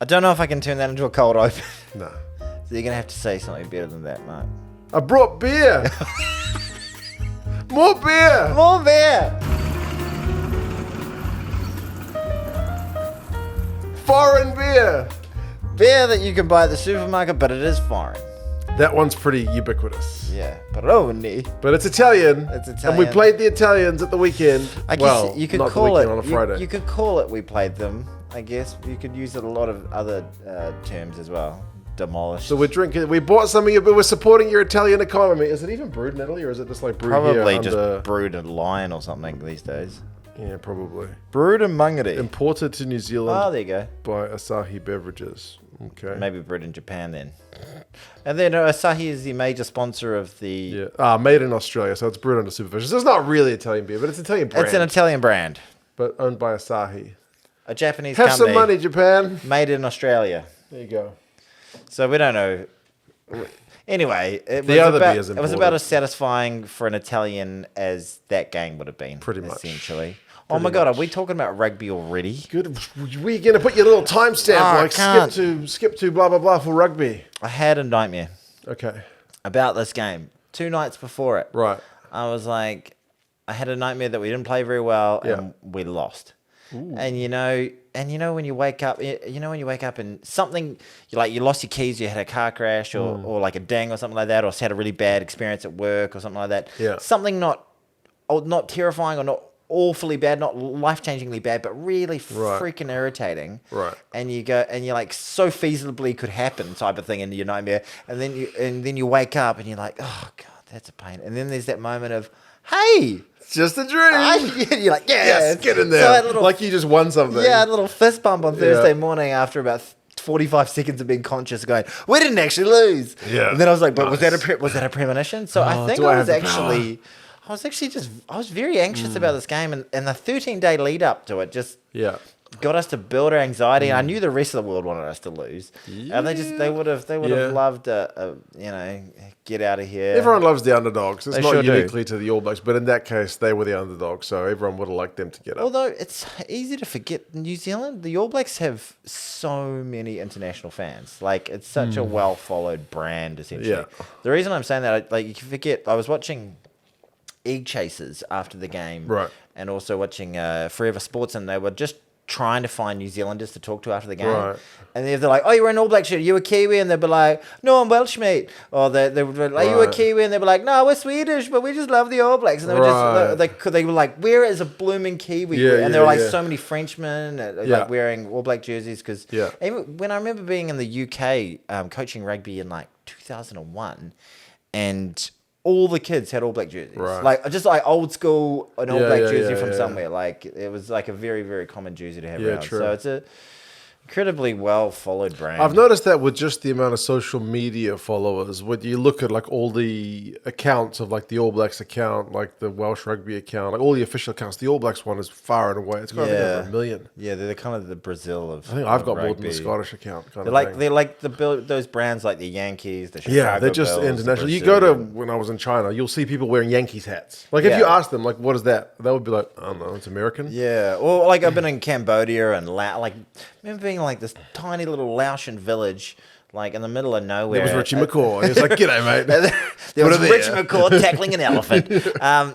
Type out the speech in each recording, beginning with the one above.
I don't know if I can turn that into a cold open. No. So you're going to have to say something better than that, Mark. I brought beer. More beer. More beer. Foreign beer. Beer that you can buy at the supermarket, but it is foreign. That one's pretty ubiquitous. Yeah. Peroni. But it's Italian. It's Italian. And we played the Italians at the weekend. I guess well, you could not call the it weekend, on a Friday. You could call it we played them, I guess. You could use a lot of other terms as well. Demolished. So we're drinking. We bought some of you, but we're supporting your Italian economy. Is it even brewed in Italy, or is it just like brewed Probably here just under... brewed in Lion or something these days. Yeah, probably. Brewed in Mangere. Imported to New Zealand Oh, there you go. by Asahi Beverages. Okay. Maybe brewed in Japan then. And then Asahi is the major sponsor of the... Yeah. Made in Australia, so it's brewed under supervision. So it's not really Italian beer, but it's an Italian brand. It's an Italian brand. But owned by Asahi. A Japanese Have company. some money, Japan. Made in Australia. There you go. So we don't know. Anyway, it was about as satisfying for an Italian as that game would have been. Pretty much. Essentially. Oh my God, are we talking about rugby already? Good. We're going to put your little timestamp, skip to blah, blah, blah for rugby. I had a nightmare. Okay. About this game. 2 nights before it. Right. I was like, I had a nightmare that we didn't play very well and we lost. Ooh. And you know when you wake up, and something you lost your keys, you had a car crash or like a ding or something like that, or had a really bad experience at work or something like that. Yeah. Something not terrifying or not awfully bad, not life-changingly bad, but really freaking irritating. Right. And you go and you're like so feasibly could happen type of thing in your nightmare, and then you wake up and you're like, oh God, that's a pain. And then there's that moment of, hey. It's just a dream. You're like, yes, get in there. So like you just won something. Yeah, I had a little fist bump on Thursday morning after about 45 seconds of being conscious, going, we didn't actually lose. Yeah. And then I was like, but was that a premonition? So I think I was very anxious about this game, and the 13-day lead up to it just got us to build our anxiety. And I knew the rest of the world wanted us to lose, and they would have loved get out of here. Everyone loves the underdogs. It's not sure uniquely to the All Blacks, but in that case, they were the underdogs, so everyone would have liked them to get up. Although it's easy to forget, New Zealand, the All Blacks have so many international fans. Like, it's such a well-followed brand, essentially. Yeah. The reason I'm saying that, like, you can forget, I was watching Egg Chasers after the game, right, and also watching Forever Sports, and they were just trying to find New Zealanders to talk to after the game. Right. And they're like, oh, you're an All Black shirt. You a Kiwi? And they'd be like, no, I'm Welsh, mate. Or they would be like, you a Kiwi? And they'd be like, no, we're Swedish, but we just love the All Blacks. And they were they were like, where is a blooming Kiwi? And there were like so many Frenchmen like wearing All Black jerseys. Because when I remember being in the UK coaching rugby in like 2001, and all the kids had All Black jerseys, like just like old school an All Black jersey from somewhere. Like it was like a very, very common jersey to have around. True. So it's a incredibly well followed brand. I've noticed that with just the amount of social media followers, when you look at like all the accounts of like the All Blacks account, like the Welsh rugby account, like all the official accounts, the All Blacks one is far and away. It's got over 1 million. Yeah, they're kind of the Brazil of. I think I've got rugby. more than the Scottish account. They're like those brands like the Yankees, the Chicago they're just Bills, international. You go to when I was in China, you'll see people wearing Yankees hats. Like if you ask them, like, what is that? They would be like, I don't know, it's American. Yeah, or like I've been in Cambodia and I remember being like this tiny little Laotian village, like in the middle of nowhere. It was Richie McCaw. He was like, "G'day, mate." there was Richie McCaw tackling an elephant,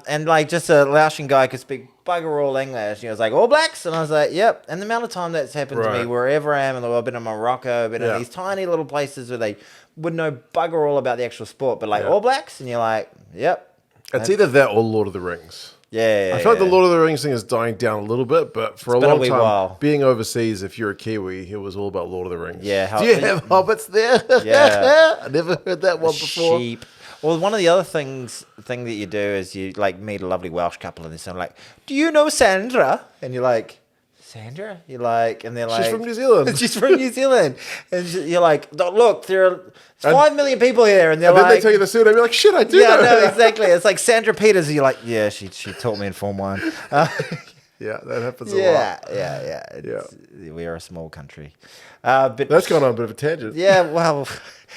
and like just a Laotian guy could speak bugger all English. He was like, "All Blacks," and I was like, "Yep." And the amount of time that's happened to me wherever I am in the world, I've been in Morocco, I've been in these tiny little places where they would know bugger all about the actual sport, but like All Blacks, and you're like, "Yep." It's either that or Lord of the Rings. Yeah, I feel like the Lord of the Rings thing is dying down a little bit, but for a long time, while. Being overseas, if you're a Kiwi, it was all about Lord of the Rings. Yeah, do you have hobbits there? Yeah, I never heard that one before. Sheep. Well, one of the other thing that you do is you like meet a lovely Welsh couple, and they're like, "Do you know Sandra?" And you're like, "Sandra?" You're like, and they're like, "She's from New Zealand." She's from New Zealand, and you're like, "Look, there's 5 million people here," and then they tell you the surname. You're like, "Shit, I do." Yeah, no, exactly. It's like Sandra Peters. And you're like, "Yeah, she taught me in Form 1." Yeah, that happens a lot. Yeah. We are a small country, but that's gone on a bit of a tangent. Yeah, well,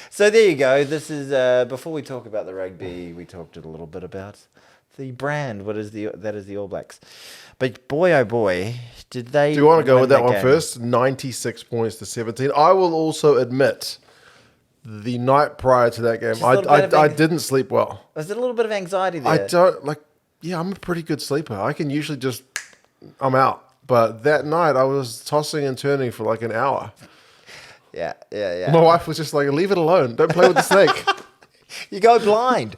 so there you go. This is before we talk about the rugby, we talked a little bit about the brand. That is the All Blacks. But boy, oh boy, did they? Do you want to go with that one game. first? 96 points to 17. I will also admit, the night prior to that game, I didn't sleep well. Was there a little bit of anxiety there? I don't like. Yeah, I'm a pretty good sleeper. I can usually I'm out. But that night, I was tossing and turning for like an hour. Yeah. My wife was just like, "Leave it alone. Don't play with the snake." You go blind.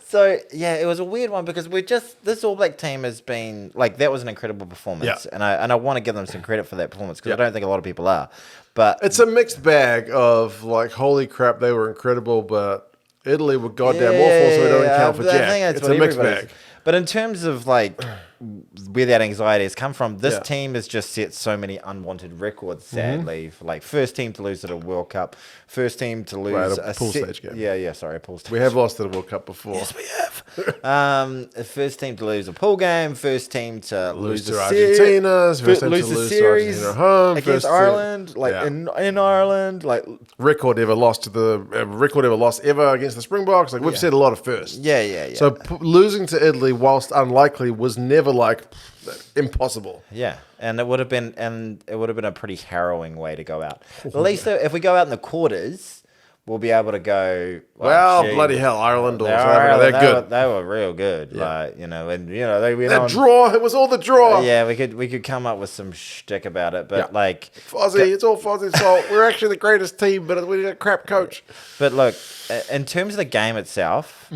So, yeah, it was a weird one because this All Black team has been, like, that was an incredible performance. Yeah. And I want to give them some credit for that performance because I don't think a lot of people are. But it's a mixed bag of, like, holy crap, they were incredible, but Italy were goddamn awful, so we don't count for jack. It's a mixed bag. But in terms of, like, where that anxiety has come from, this team has just set so many unwanted records, sadly. Like, first team to lose at a World Cup, first team to lose a pool stage game. Sorry, a pool stage. We have lost at a World Cup before. Yes, we have. First team to lose a pool game, first team to lose to Argentina, first team to lose series to Argentina home, against Ireland, in Ireland, like record ever lost ever against the Springboks. Like we've said a lot of firsts. Yeah. So losing to Italy, whilst unlikely, was never like impossible. Yeah, and it would have been a pretty harrowing way to go out. At least if we go out in the quarters, we'll be able to go. Bloody hell, Ireland they're good. They were real good. Like that draw. It was all the draw. Yeah, we could come up with some shtick about it, but like Fozzie, it's all Fozzie's fault. We're actually the greatest team, but we need a crap coach. But look, in terms of the game itself,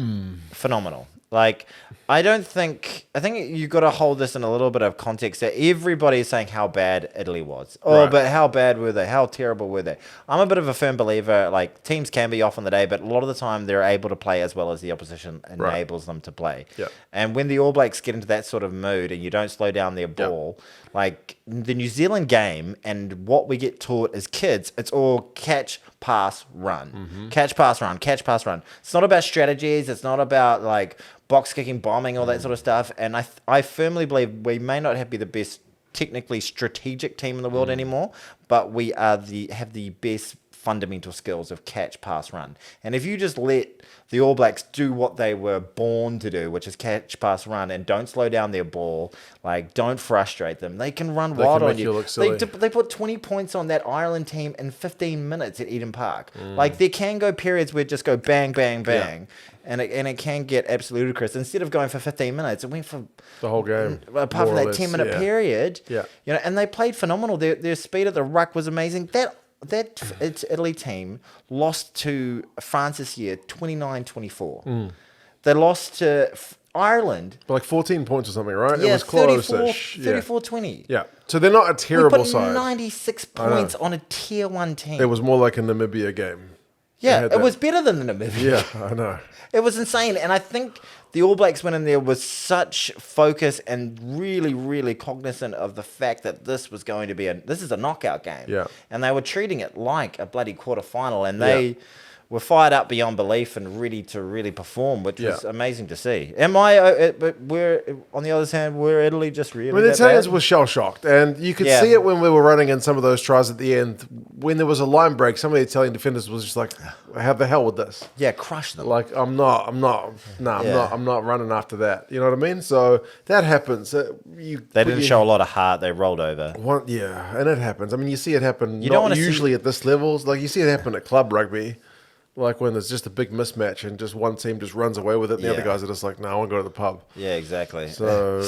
phenomenal. Like, I think you've got to hold this in a little bit of context that everybody is saying how bad Italy was. But how bad were they? How terrible were they? I'm a bit of a firm believer, like, teams can be off on the day, but a lot of the time they're able to play as well as the opposition enables them to play. Yeah. And when the All Blacks get into that sort of mood and you don't slow down their ball, like the New Zealand game and what we get taught as kids, it's all catch, pass, run. Catch, pass, run. Catch, pass, run. It's not about strategies. It's not about, like, box kicking, bombing, all that sort of stuff. And I firmly believe we may not be the best technically strategic team in the world anymore, but we have the best fundamental skills of catch, pass, run. And if you just let the All Blacks do what they were born to do, which is catch, pass, run, and don't slow down their ball, like, don't frustrate them, they can run wild on you. They put 20 points on that Ireland team in 15 minutes at Eden Park. Like, there can go periods where it just go bang, bang, bang. Yeah. And it can get absolutely ludicrous. Instead of going for 15 minutes, it went for the whole game. Apart from that 10-minute period, yeah, and they played phenomenal. Their speed at the ruck was amazing. That Italy team lost to France this year 29-24. They lost to Ireland. Like 14 points or something, right? Yeah, it was close-ish. 34-20. Yeah. So they're not a terrible side. 96 points on a tier 1 team. It was more like a Namibia game. Yeah, it was better than the Namibia. Yeah, I know. It was insane. And I think the All Blacks went in there with such focus and really, really cognizant of the fact that this was going to be this is a knockout game. Yeah. And they were treating it like a bloody quarterfinal. And they were fired up beyond belief and ready to really perform, which was amazing to see. But on the other hand, we're Italy just really the Italians were shell-shocked, and you could see it when we were running in some of those tries at the end. When there was a line break, some of the Italian defenders was just like, how the hell with this? Yeah, crush them. Like, I'm not running after that. You know what I mean? So that happens. They didn't show a lot of heart. They rolled over. And it happens. I mean, you see it happen not usually at this levels. Like, you see it happen at club rugby. Like when there's just a big mismatch and just one team just runs away with it, and the other guys are just like, no, I want to go to the pub. Yeah, exactly. So,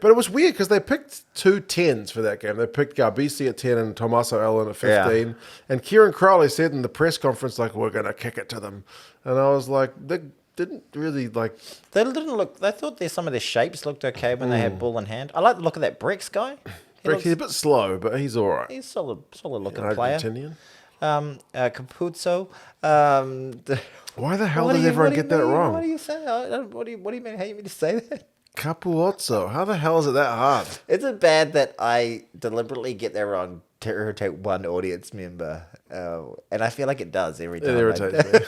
but it was weird because they picked 2 10s for that game. They picked JAPvSAM at 10 and Tommaso Allen at 15. Yeah. And Kieran Crowley said in the press conference, like, we're going to kick it to them. And I was like, they didn't really, like... They didn't look... They thought some of their shapes looked okay when they had ball in hand. I like the look of that Brex guy. He's a bit slow, but he's all right. He's a solid looking player. Argentinian. Capuzzo. Why the hell did everyone get that wrong? What do you say? What do you mean? How you mean to say that? Capuzzo. How the hell is it that hard? Is it bad that I deliberately get that wrong to irritate one audience member? And I feel like it does every time. It irritates me.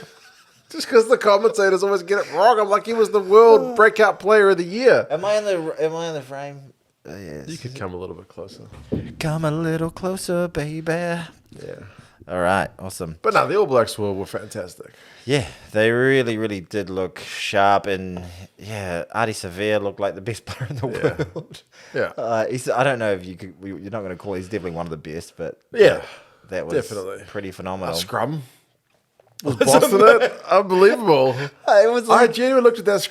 Just because the commentators always get it wrong. I'm like, he was the world breakout player of the year. Am I in the frame? Yes. You could come a little bit closer. Come a little closer, baby. Yeah. All right, awesome. But no, the All Blacks were fantastic. Yeah, they really, really did look sharp, and yeah, Artie Severe looked like the best player in the world. Yeah. I don't know if you're not going to call. He's definitely one of the best, but Yeah, that was definitely pretty phenomenal. Scrum was bossing it. Unbelievable. It was I genuinely looked at those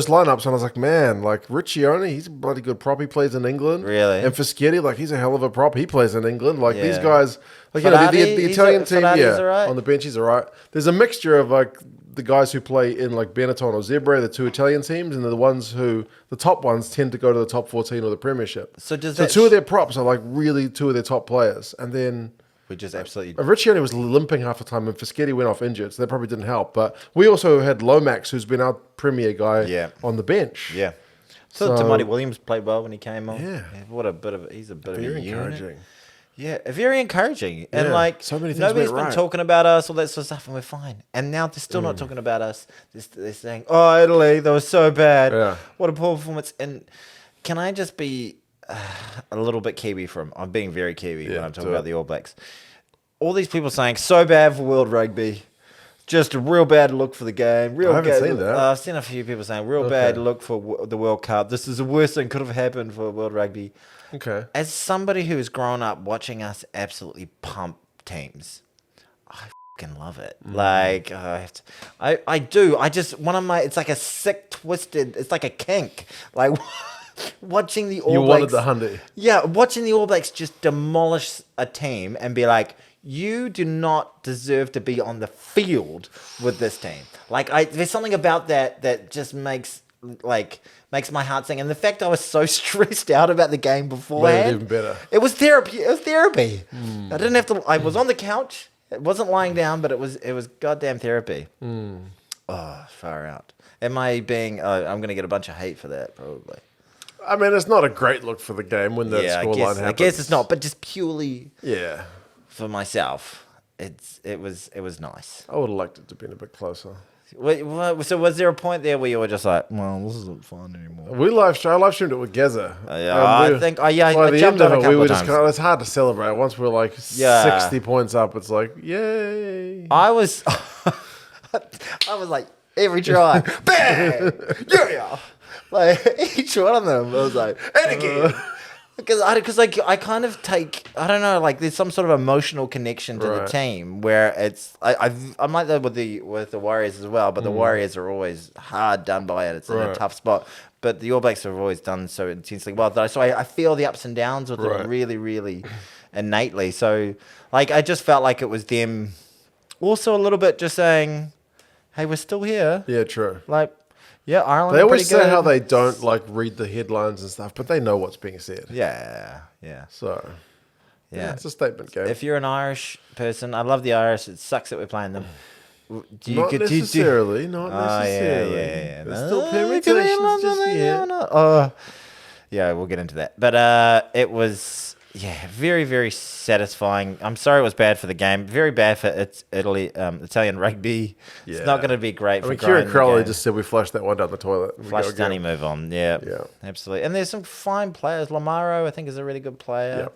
lineups and I was like, man, like Riccione, he's a bloody good prop. He plays in England. Really? And Fischetti, like he's a hell of a prop. He plays in England. Like these Yeah. guys, like Ferrari, the Italian team, Ferrari's all right. on the bench he's all right. There's a mixture of like the guys who play in like Benetton or Zebre, the two Italian teams, and the top ones tend to go to the top 14 or the Premiership. So two of their props are like really two of their top players, and then. We just absolutely. Riccione was limping half the time, and Fischetti went off injured, so that probably didn't help. But we also had Lomax, who's been our premier guy, on the bench. Yeah. So Tamati Williams played well when he came on. Yeah. He's a bit of a Very unit. encouraging. Yeah, very encouraging. And like, so many things nobody's went been right. talking about us, all that sort of stuff, and we're fine. And now they're still not talking about us. They're saying, oh, Italy, they were so bad. Yeah. What a poor performance. And can I just be a little bit Kiwi I'm being very Kiwi when I'm talking about the All Blacks. All these people saying, so bad for World Rugby. Just a real bad look for the game. I haven't seen that. I've seen a few people saying, real bad look for the World Cup. This is the worst thing could have happened for World Rugby. Okay. As somebody who has grown up watching us absolutely pump teams, I fucking love it. Like, I do. It's like a sick, twisted, it's like a kink. Like, watching the All Blacks. You wanted the Hundy. Yeah, watching the All Blacks just demolish a team and be like, you do not deserve to be on the field with this team. Like, there's something about that just makes my heart sing. And the fact I was so stressed out about the game beforehand, made it even better. It was therapy. I didn't have to. I was on the couch. It wasn't lying down, but it was goddamn therapy. Oh, far out. Am I being? I'm going to get a bunch of hate for that, probably. I mean, it's not a great look for the game when that scoreline happens. I guess it's not, but just purely for myself, it was nice. I would have liked it to be a bit closer. So was there a point there where you were just like, well, this isn't fun anymore? I live streamed it with Geza. I think, by the end of it, we were just it's hard to celebrate. Once we're like 60 points up, it's like, yay. I was like, every try, bang, yeah. Like, each one of them, I was like, and again. Because I kind of take, I don't know, like there's some sort of emotional connection to the team where it's, I'm like that with the Warriors as well, but the Warriors are always hard done by it. It's in a tough spot. But the All Blacks have always done so intensely well. So I feel the ups and downs with them really, really innately. So like I just felt like it was them also a little bit just saying, hey, we're still here. Yeah, true. Like, yeah, Ireland. They always say how they don't like read the headlines and stuff, but they know what's being said. Yeah. So, yeah, it's a statement game. If you're an Irish person, I love the Irish. It sucks that we're playing them. Not necessarily. Yeah. There's still permutations just yet. Yeah, we'll get into that. But it was. Yeah, very, very satisfying. I'm sorry it was bad for the game. Very bad for Italian rugby. Yeah. It's not going to be great for Kieran Crowley just said we flushed that one down the toilet. Flush Dunny, move on. Yeah, absolutely. And there's some fine players. Lamaro, I think, is a really good player.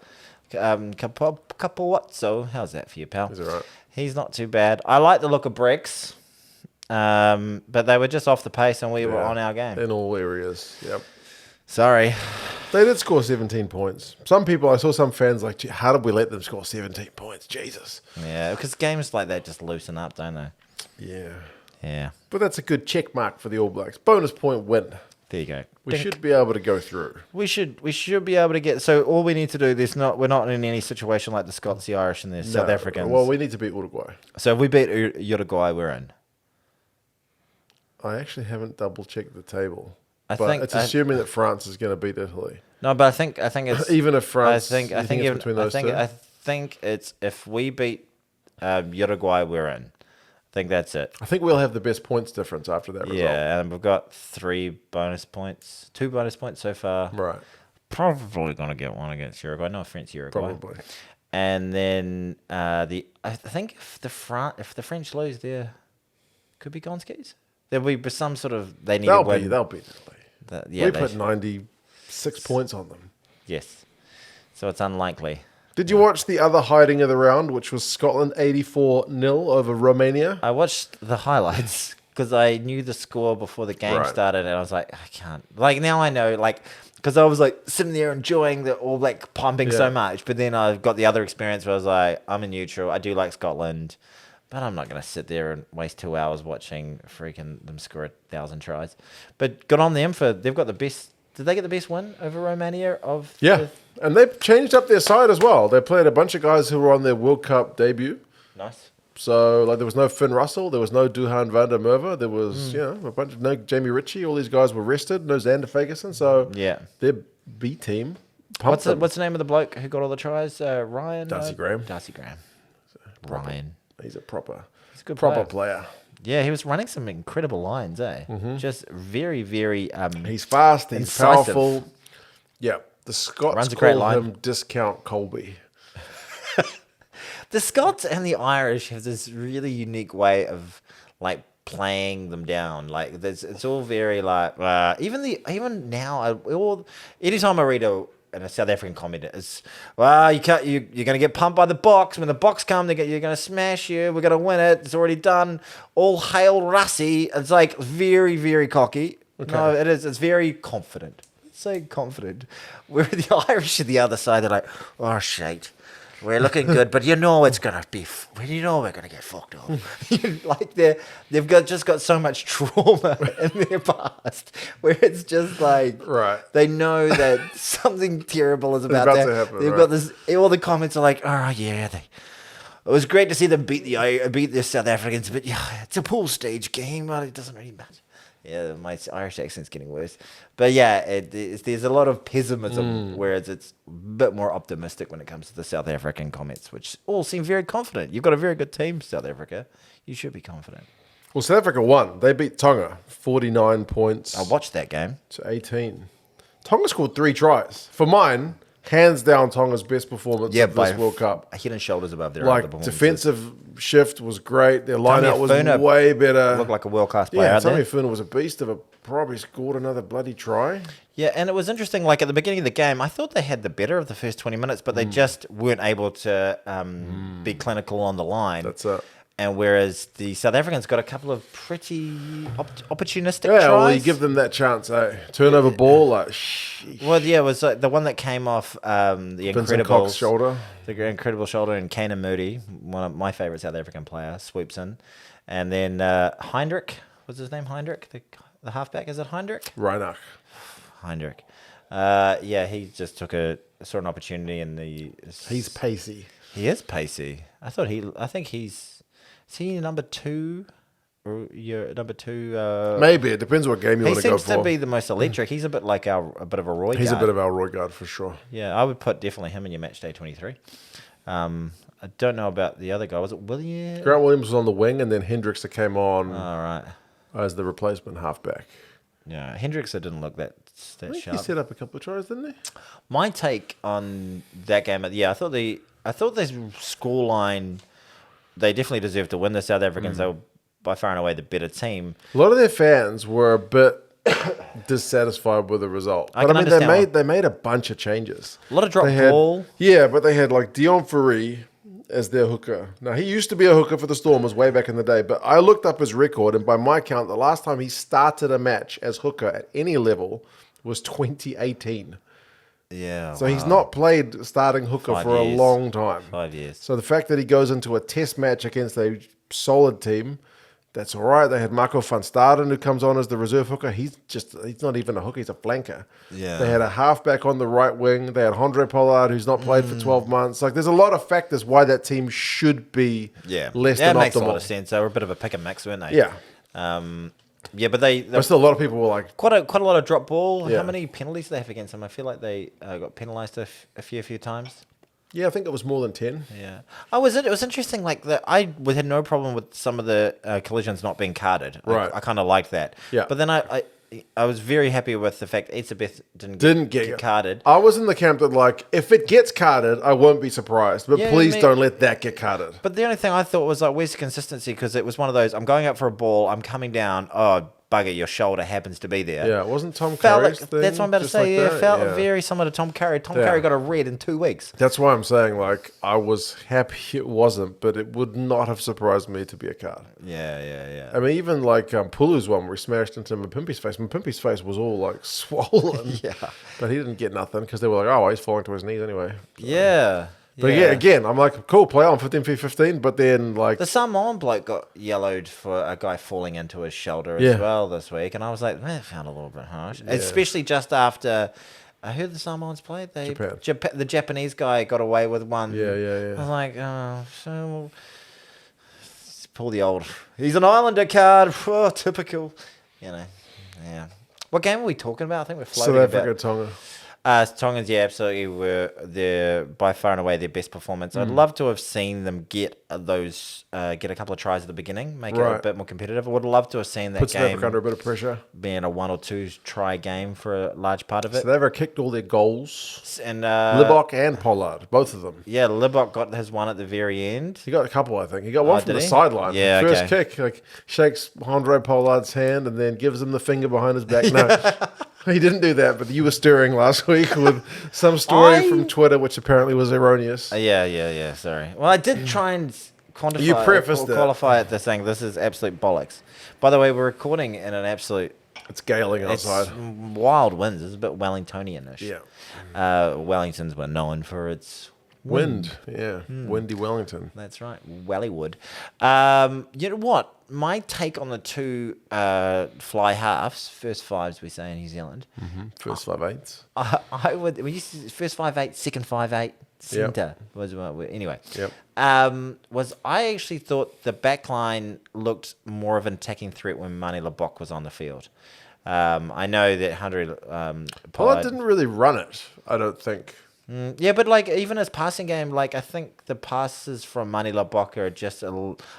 Yep. Capowazzo, how's that for you, pal? He's all right. He's not too bad. I like the look of Bricks, but they were just off the pace and we were on our game. In all areas, yep. Sorry. They did score 17 points. I saw some fans like, how did we let them score 17 points? Jesus. Yeah, because games like that just loosen up, don't they? Yeah. But that's a good check mark for the All Blacks. Bonus point win. There you go. We should be able to go through. We should be able to get. So all we need to do. We're not in any situation like the Scots, the Irish, and the South Africans. Well, we need to beat Uruguay. So if we beat Uruguay, we're in. I actually haven't double checked the table. It's assuming that France is going to beat Italy. No, but I think it's even if France. I think it's if we beat Uruguay, we're in. I think that's it. I think we'll have the best points difference after that result. Yeah, and we've got 2 bonus points so far. Right. Probably going to get one against Uruguay. No offense, Uruguay. Probably. And then I think if the French lose, there could be gone skis. There'll be some sort of they need to win. They'll beat Italy. We put 96 points on them. Yes. So it's unlikely. Did you watch the other hiding of the round, which was Scotland 84-0 over Romania? I watched the highlights because I knew the score before the game started, and I was like, I can't. Like, now I know, like, because I was like sitting there enjoying the All Black pumping so much, but then I got the other experience where I was like, I'm a neutral. I do like Scotland, but I'm not going to sit there and waste 2 hours watching freaking them score 1,000 tries. But good on them for they've got the best. Did they get the best win over Romania? And they've changed up their side as well. They played a bunch of guys who were on their World Cup debut. Nice. So, like, there was no Finn Russell, there was no Duhan van der Merwe, there was, a bunch of no Jamie Ritchie. All these guys were rested, no Xander Ferguson. So, their B team. What's the name of the bloke who got all the tries? Ryan? Darcy Graham. Darcy Graham. Ryan. He's a proper player. Yeah, he was running some incredible lines, eh? Just very, very. He's fast, he's incisive. powerful. Yeah, the Scots Runs a great call line. him Discount Colby. The Scots and the Irish have this really unique way of like playing them down. Like it's all very like even now. Anytime I read a South African comment, it's you're gonna get pumped by the Box. When the Box come, you're gonna smash you. We're gonna win it. It's already done. All hail Rassie. It's like very, very cocky. Okay. No, it is. It's very confident. It's so confident. Where the Irish are the other side, they're like, oh shit. We're looking good, but it's gonna be. We're gonna get fucked up. Like they've got so much trauma in their past, where it's just like they know that something terrible is about to happen. They've got this. All the comments are like, oh yeah, it was great to see them beat the South Africans, but yeah, it's a pool stage game. Well, it doesn't really matter. Yeah, my Irish accent's getting worse. But yeah, there's a lot of pessimism, whereas it's a bit more optimistic when it comes to the South African comments, which all seem very confident. You've got a very good team, South Africa. You should be confident. Well, South Africa won. They beat Tonga, 49 points. I watched that game. To 18. Tonga scored 3 tries. For mine, hands down Tonga's best performance of this World Cup. Head and shoulders above their other performances. Defensive shift was great. Their lineout was way better. Looked like a world-class player. Yeah, Tommy Funa was a beast of a probably scored another bloody try. Yeah, and it was interesting, like at the beginning of the game, I thought they had the better of the first 20 minutes, but they just weren't able to be clinical on the line. That's it. And whereas the South Africans got a couple of pretty opportunistic tries. Yeah, well, you give them that chance, eh? Turnover ball, like, sheesh. Well, yeah, it was the one that came off the incredible shoulder. The incredible shoulder, and Kanan Moody, one of my favourite South African players, sweeps in. And then Heinrich, what's his name? Heinrich, the halfback, is it Heinrich? Reinach. Heinrich. Yeah, he just saw an opportunity, and he's pacey. He is pacey. I think he's. Is he number 2? Or you're number 2? Maybe. It depends what game you want to go for. He seems to be the most electric. He's a bit like a bit of a Roy guard. He's a bit of our Roy guard for sure. Yeah, I would put definitely him in your match day 23. I don't know about the other guy. Was it William? Grant Williams was on the wing, and then Hendricks that came on as the replacement halfback. Yeah, Hendricks didn't look that sharp. He set up a couple of tries, didn't he? My take on that game, I thought the scoreline, they definitely deserved to win. The South Africans, they were by far and away the better team. A lot of their fans were a bit dissatisfied with the result. But I mean, they made a bunch of changes. A lot of drop ball. Yeah, but they had like Dion Fourie as their hooker. Now, he used to be a hooker for the Stormers way back in the day, but I looked up his record, and by my count, the last time he started a match as hooker at any level was 2018. Yeah. So he's not played starting hooker for a long time. 5 years. So the fact that he goes into a test match against a solid team, that's all right. They had Marco van Staden, who comes on as the reserve hooker. He's not even a hooker, he's a flanker. Yeah. They had a halfback on the right wing. They had Andre Pollard, who's not played for 12 months. Like, there's a lot of factors why that team should be less than optimal. That makes a lot of sense. They were a bit of a pick and mix, weren't they? Yeah. Yeah, but but still, a lot of people were like... Quite a lot of drop ball. Yeah. How many penalties did they have against them? I feel like they got penalised a few times. Yeah, I think it was more than 10. Yeah. It was interesting, like, I had no problem with some of the collisions not being carded. Right. I kind of liked that. Yeah. But then I was very happy with the fact AUSvPOR didn't get carded. I was in the camp that, like, if it gets carded, I won't be surprised. But please don't let that get carded. But the only thing I thought was, like, where's the consistency? Because it was one of those, I'm going up for a ball, I'm coming down, bugger, your shoulder happens to be there. Yeah, it wasn't Tom Felt Curry's like, thing. that's what I'm about to just say. like Yeah, that? felt very similar to Tom Curry. Tom Curry got a red in 2 weeks. That's why I'm saying, like, I was happy it wasn't, but it would not have surprised me to be a card. Yeah. I mean, even like Pulu's one where he smashed into Mapimpi's face. Mapimpi's face was all like swollen. Yeah. But he didn't get nothing because they were like, oh, he's falling to his knees anyway. So. Yeah. But yeah, again, I'm like, cool, play on 15v15, but then like... The Samoan bloke got yellowed for a guy falling into his shoulder as well this week, and I was like, that found a little bit harsh. Yeah. Especially just after... I heard the Samoans played. The Japanese guy got away with one. Yeah. I was like, oh, so... Pull the old... He's an Islander card. Oh, typical. You know, yeah. What game are we talking about? I think we're floating South Africa, Tonga. Tongans, absolutely were by far and away their best performance. I'd love to have seen them get a couple of tries at the beginning, make it a bit more competitive. I would love to have seen that Puts game South Africa under a bit of pressure, being a 1 or 2 try game for a large part of it. So they ever kicked all their goals, and Libbok and Pollard, both of them. Yeah, Libbok got his one at the very end. He got a couple, I think. He got one from the sideline. Yeah, first kick, like shakes Andre Pollard's hand and then gives him the finger behind his back. No. He didn't do that, but you were stirring last week with some story from Twitter, which apparently was erroneous. Yeah. Sorry. Well, I did try and quantify. You prefaced it. Qualify it. This thing. This is absolute bollocks. By the way, we're recording in an absolute. It's galing outside. It's wild winds. It's a bit Wellingtonianish. Yeah. Wellingtons were known for its wind. Yeah. Windy Wellington. That's right. Wellywood. You know what? My take on the two fly halves, first fives we say in New Zealand. First 5/8. I would. We used to, first 5/8, second 5/8, centre was anyway. Yep. Was I actually thought the back line looked more of an attacking threat when Mane Lebok was on the field. I know that Hundred Pollard didn't really run it, I don't think. Yeah, but like even his passing game, like I think the passes from Mane Lebok are just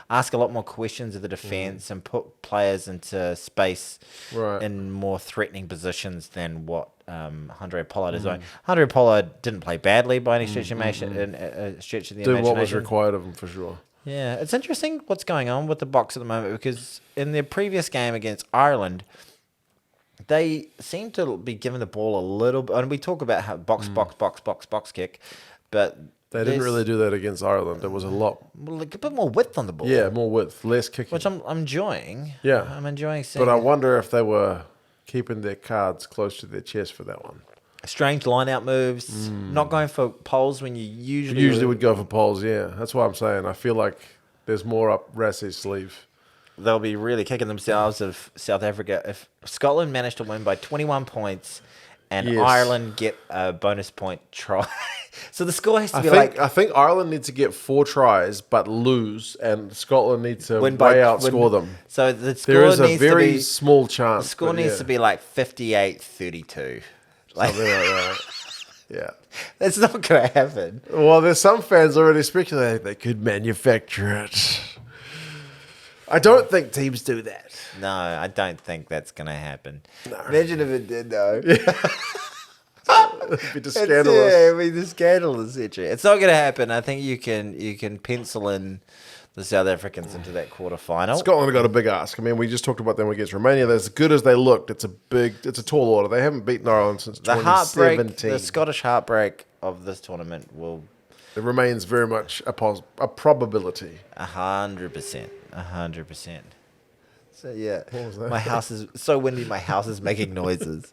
ask a lot more questions of the defense and put players into space in more threatening positions than what Andre Pollard is doing. Andre Pollard didn't play badly by any stretch of the imagination. Did what was required of him for sure. Yeah, it's interesting what's going on with the Boks at the moment because in their previous game against Ireland, they seem to be giving the ball a little bit, and we talk about how box kick, but they didn't really do that against Ireland. There was a bit more width on the ball. Yeah, more width, less kicking, which I'm enjoying. Yeah, I'm enjoying seeing. But I wonder if they were keeping their cards close to their chest for that one. Strange line-out moves, not going for poles when you usually would go for poles. Yeah, that's what I'm saying. I feel like there's more up RSA's sleeve. They'll be really kicking themselves if South Africa, if Scotland managed to win by 21 points and Ireland get a bonus point try. So the score has to be I think Ireland needs to get 4 tries but lose, and Scotland needs to outscore them. So the score there is a needs very to be, small chance. The score needs to be like 58-32. Like, something like that. Yeah. That's not going to happen. Well, there's some fans already speculating they could manufacture it. I don't think teams do that. No, I don't think that's going to happen. No. Imagine if it did, though. Yeah. It'd be just scandalous. It'd be the scandalous, etc. It's not going to happen. I think you can pencil in the South Africans into that quarterfinal. Scotland got a big ask. I mean, we just talked about them against Romania. They're as good as they looked. It's a tall order. They haven't beaten Ireland since 2017. The Scottish heartbreak of this tournament it remains very much a probability. 100%. 100%. So yeah, what was that? My house is so windy. My house is making noises.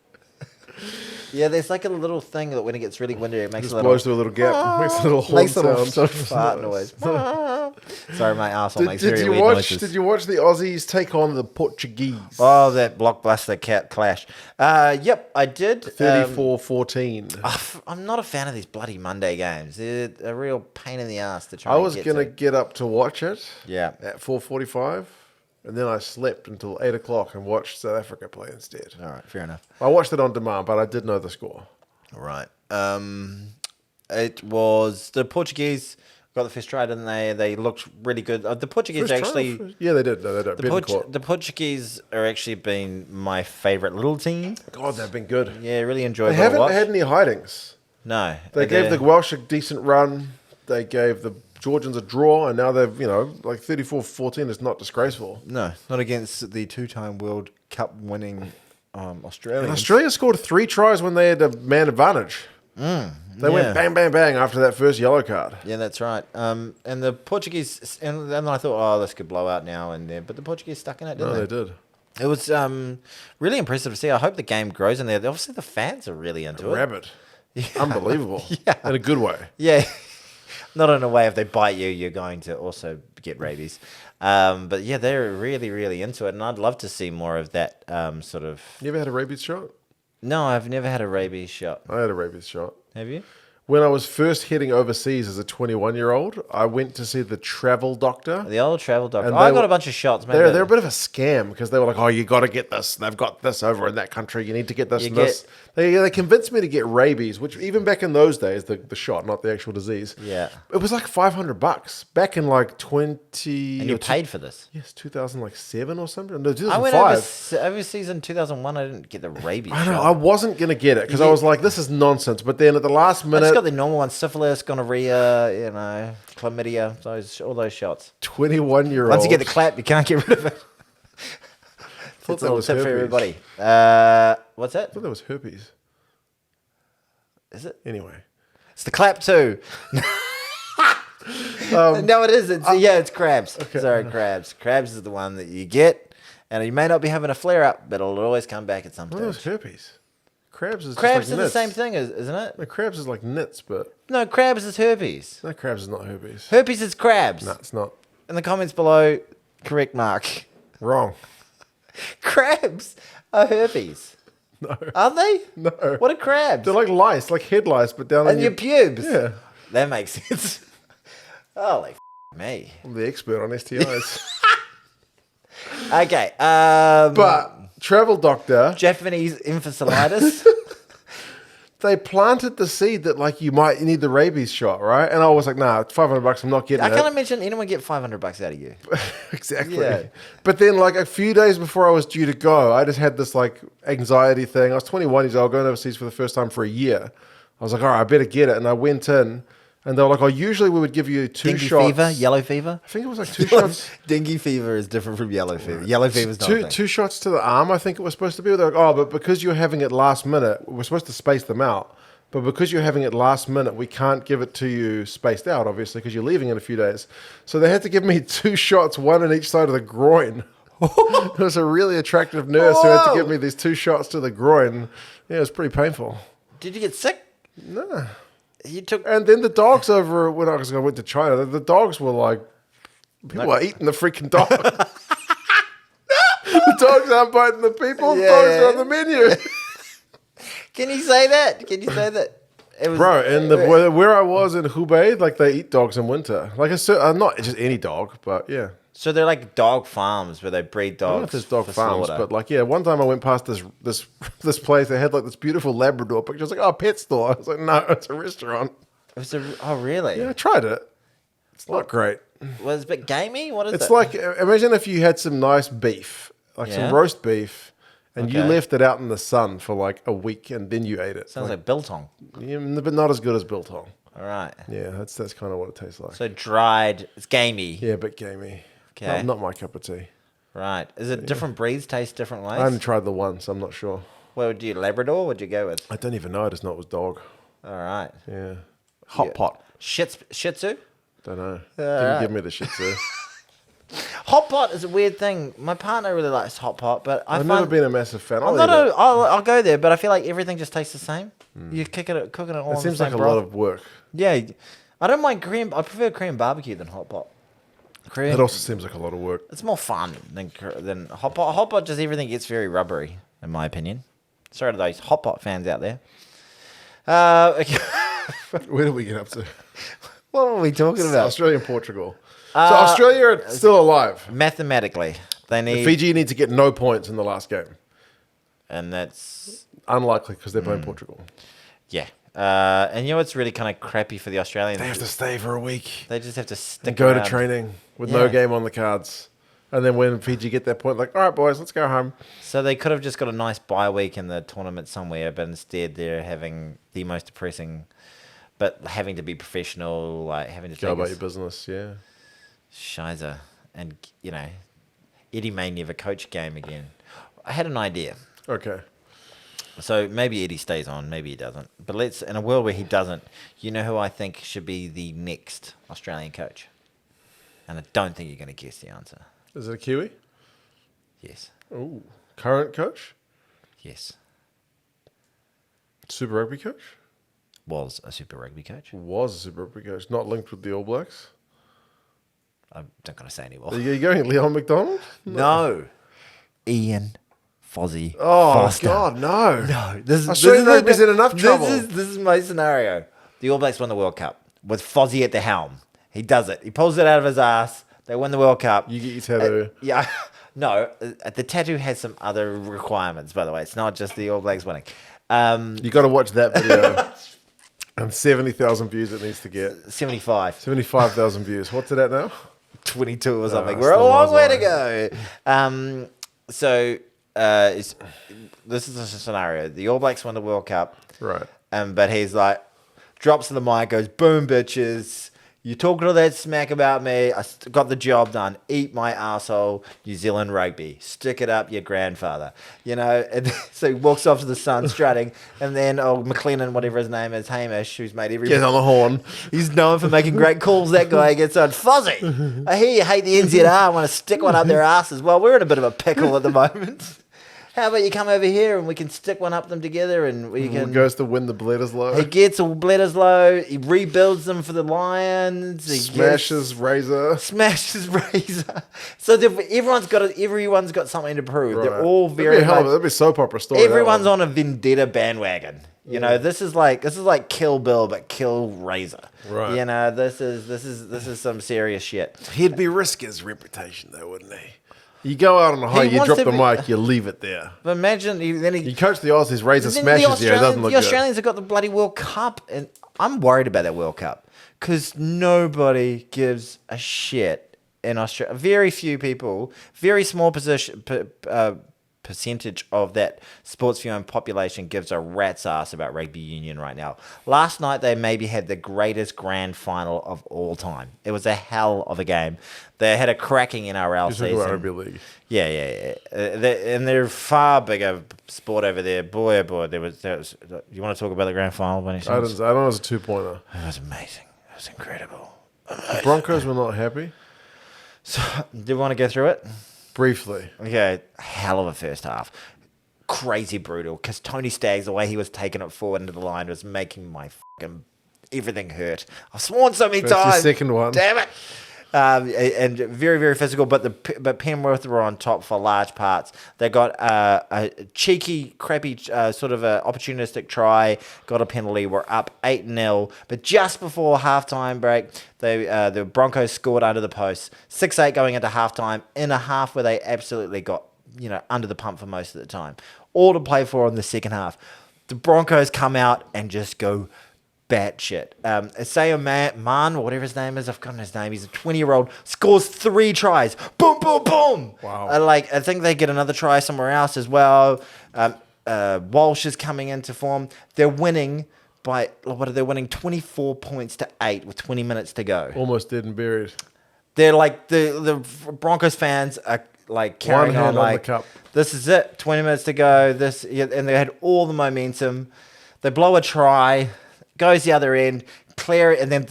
Yeah, there's like a little thing that when it gets really windy, it makes blows through a little gap, makes a little horn sound, fart noise. Sorry, my arsehole makes very weird noises. Did you watch the Aussies take on the Portuguese? Oh, that blockbuster clash. Yep, I did. 34-14. I'm not a fan of these bloody Monday games. They're a real pain in the ass to try. I was going to get up to watch it. Yeah. At 4:45. And then I slept until 8 o'clock and watched South Africa play instead. All right, fair enough. I watched it on demand, but I did know the score. All right. It was the Portuguese got the first try, didn't they? They looked really good. The Portuguese actually... Yeah, they did. No, they don't. The Portuguese are actually been my favourite little team. God, they've been good. Yeah, really enjoyed it. They haven't had any hidings. No. They gave the Welsh a decent run. They gave the Georgians a draw, and now they've, like 34-14 is not disgraceful. No, not against the 2-time World Cup winning Australians. And Australia scored 3 tries when they had a man advantage. They went bang, bang, bang after that first yellow card. Yeah, that's right. And the Portuguese, and I thought, oh, this could blow out now and then, but the Portuguese stuck in it, didn't they? No, they did. It was really impressive to see. I hope the game grows in there. Obviously, the fans are really into it. Rabbit. Yeah. Unbelievable. Yeah. In a good way. Yeah. Not in a way if they bite you, you're going to also get rabies. But yeah, they're really, really into it. And I'd love to see more of that sort of... You ever had a rabies shot? No, I've never had a rabies shot. I had a rabies shot. Have you? When I was first heading overseas as a 21-year-old, I went to see the travel doctor. The old travel doctor. And I got a bunch of shots. They're a bit of a scam because they were like, oh, you got to get this. They've got this over in that country. You need to get this and this. They convinced me to get rabies, which even back in those days, the shot, not the actual disease. Yeah. It was like $500 back in like 20... And you paid for this? Yes, 2007 or something. No, 2005. I went overseas in 2001. I didn't get the rabies I know. shot. I wasn't going to get it because I was like, this is nonsense. But then at the last minute... I just got the normal ones. Syphilis, gonorrhea, chlamydia, all those shots. 21-year-old. Once you get the clap, you can't get rid of it. Thought that was tip for everybody. What's that? I thought that was herpes. Is it? Anyway. It's the clap too. No, it is. It's crabs. Okay. Sorry, crabs. Crabs is the one that you get, and you may not be having a flare-up, but it'll always come back at some I thought it was stage. herpes. Crabs is Crabs just like are nits. the same thing, isn't it? No, crabs is like nits, but... No, crabs is herpes. No, crabs is not herpes. Herpes is crabs. No, it's not. In the comments below, correct mark. Wrong. Crabs are herpes. No. Aren't they? No. What are crabs? They're like lice, like head lice, but down And on your pubes. Yeah. That makes sense. Holy me. I'm the expert on STIs. Okay. But travel doctor, Japanese encephalitis. they planted the seed that like you need the rabies shot, right? And I was like, nah, it's $500. I'm not getting I it. can't imagine anyone get $500 out of you. Exactly. Yeah. But then like a few days before I was due to go, I just had this like anxiety thing. I was 21 years old, going overseas for the first time for a year. I was like, all right, I better get it. And I went in and they were like, oh, usually we would give you 2 Dengue shots. fever, yellow fever. I think it was like 2 shots. Dengue fever is different from yellow fever. Yellow fever is not Two shots to the arm, I think it was supposed to be. They're like, oh, but because you're having it last minute, we're supposed to space them out. But because you're having it last minute, we can't give it to you spaced out, obviously, because you're leaving in a few days. So they had to give me 2 shots, one on each side of the groin. It was a really attractive nurse who had to give me these 2 shots to the groin. Yeah, it was pretty painful. Did you get sick? No. You took. And then the dogs over, when I went to China, the dogs were like, people are eating the freaking dog. The dogs aren't biting the people, the dogs are on the menu. Can you say that? Can you say that? It was, Bro, and where I was in Hubei, like they eat dogs in winter. Like not just any dog, but yeah. So they're like dog farms where they breed dogs. I don't know if there's dog for farms, slaughter. but like one time I went past this place. They had like this beautiful Labrador picture. I was like, oh, pet store. I was like, no, it's a restaurant. Oh, really? Yeah, I tried it. It's not great. Well, it's a bit gamey. What is it? It's like, imagine if you had some nice beef, like some roast beef, and you left it out in the sun for like a week, and then you ate it. Sounds like biltong. Yeah, but not as good as biltong. All right. Yeah, that's kind of what it tastes like. So dried. It's gamey. Yeah, a bit gamey. Okay. Not my cup of tea. Right. Is it different breeds taste different ways? I haven't tried the one, so I'm not sure. What would you, Labrador? What'd you go with? I don't even know. I just know it was dog. All right. Yeah. Hot pot. Shih Tzu? Don't know. Didn't give me the Shih Tzu. Hot pot is a weird thing. My partner really likes hot pot, but I've never been a massive fan. I'll go there, but I feel like everything just tastes the same. You cooking it all. It seems like a broth. lot of work. Yeah, I don't mind Korean. I prefer Korean barbecue than hot pot. It also seems like a lot of work. It's more fun than hot pot. Hot pot, just everything gets very rubbery, in my opinion. Sorry to those hot pot fans out there. Where did we get up to? What were we talking about? Australia and Portugal. So Australia are still alive. Mathematically, they need Fiji need to get no points in the last game. And that's unlikely because they're playing Portugal. Yeah. And you know what's really kind of crappy for the Australians? They have to stay for a week. They just have to stick and go around. to training with no game on the cards. And then when Fiji get that point, like, all right, boys, let's go home. So they could have just got a nice bye week in the tournament somewhere, but instead they're having the most depressing but having to be professional, like having to Go about your business, yeah. Shiza. And, you know, Eddie may never coach a game again. I had an idea. Okay. So maybe Eddie stays on, maybe he doesn't. But in a world where he doesn't, you know who I think should be the next Australian coach? And I don't think you're going to guess the answer. Is it a Kiwi? Yes. Ooh. Current coach? Yes. Super Rugby coach? Was a Super Rugby coach. Was a Super Rugby coach. Not linked with the All Blacks? I'm not going to say anymore. Are you going Leon McDonald? No. Ian Fozzie Foster. God, no. No. Australian rugby's in enough trouble. This is my scenario. The All Blacks won the World Cup with Fozzie at the helm. He does it. He pulls it out of his ass. They win the World Cup. You get your tattoo. Yeah. No, the tattoo has some other requirements, by the way. It's not just the All Blacks winning. You got to watch that video. And 70,000 views it needs to get. 75. 75,000 views. What's it at now? 22 or something. We're a long way to go. This is a scenario. The All Blacks won the World Cup. Right. But he's like, drops to the mic, goes, boom, bitches. You talking all that smack about me. I got the job done. Eat my arsehole, New Zealand rugby. Stick it up your grandfather. You know, and so he walks off to the sun strutting. And then McLennan, whatever his name is, Hamish, who's made every... Get on the horn. He's known for making great calls. That guy gets on. Fozzie, I hear you hate the NZR. I want to stick one up their asses. Well, we're in a bit of a pickle at the moment. How about you come over here and we can stick one up them together and we can... Goes to win the Bledisloe. He gets a Bledisloe. He rebuilds them for the Lions. He smashes Razor. Smashes Razor. So everyone's got something to prove. Right. They're all very... That'd be a soap opera story. Everyone's on a vendetta bandwagon. You know, this is like Kill Bill, but Kill Razor. Right. You know, this is some serious shit. He'd be risking his reputation though, wouldn't he? You go out on a high, you drop the mic, you leave it there. But imagine you coach the Aussies, Razor smashes you, it doesn't look good. The Australians have got the bloody World Cup, and I'm worried about that World Cup because nobody gives a shit in Australia. Very few people, very small percentage of that sports viewing population gives a rat's ass about rugby union right now. Last night they maybe had the greatest grand final of all time. It was a hell of a game. They had a cracking NRL season. Rugby league. Yeah. And they're far bigger sport over there. Boy, oh boy, there was. You want to talk about the grand final? By any chance? I don't know. It was a 2-pointer. It was amazing. It was incredible. The Broncos were not happy. So, do you want to go through it? Briefly. Okay, hell of a first half. Crazy brutal. Because Tony Staggs, the way he was taking it forward into the line was making my fucking everything hurt. I've sworn so many times. That's your second one. Damn it. And very, very physical, but Penrith were on top for large parts. They got a cheeky, crappy, sort of a opportunistic try, got a penalty, were up 8-0, but just before halftime break, the Broncos scored under the post, 6-8 going into halftime, in a half where they absolutely got, under the pump for most of the time. All to play for in the second half. The Broncos come out and just go batshit. Isaiah Man, or whatever his name is, I've forgotten his name. He's a 20-year-old, scores 3 tries. Boom, boom, boom. Wow. I think they get another try somewhere else as well. Walsh is coming into form. They're winning by, what are they winning? 24 points to 8 with 20 minutes to go. Almost dead and buried. They're like, the Broncos fans are like carrying on like, the cup. This is it. 20 minutes to go. And they had all the momentum. They blow a try. Goes the other end, clear, and then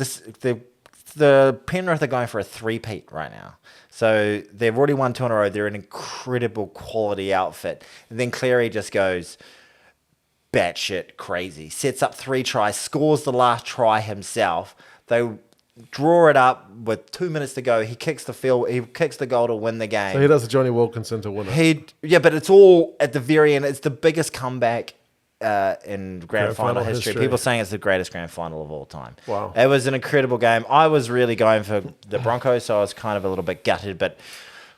the Penrith are going for a 3-peat right now. So they've already won 2 in a row. They're an incredible quality outfit. And then Cleary just goes batshit crazy. Sets up 3 tries, scores the last try himself. They draw it up with 2 minutes to go. He kicks the goal to win the game. So he does the Johnny Wilkinson to win it. Yeah, but it's all at the very end. It's the biggest comeback in grand final history. People saying it's the greatest grand final of all time. Wow. It was an incredible game. I was really going for the Broncos, so I was kind of a little bit gutted, but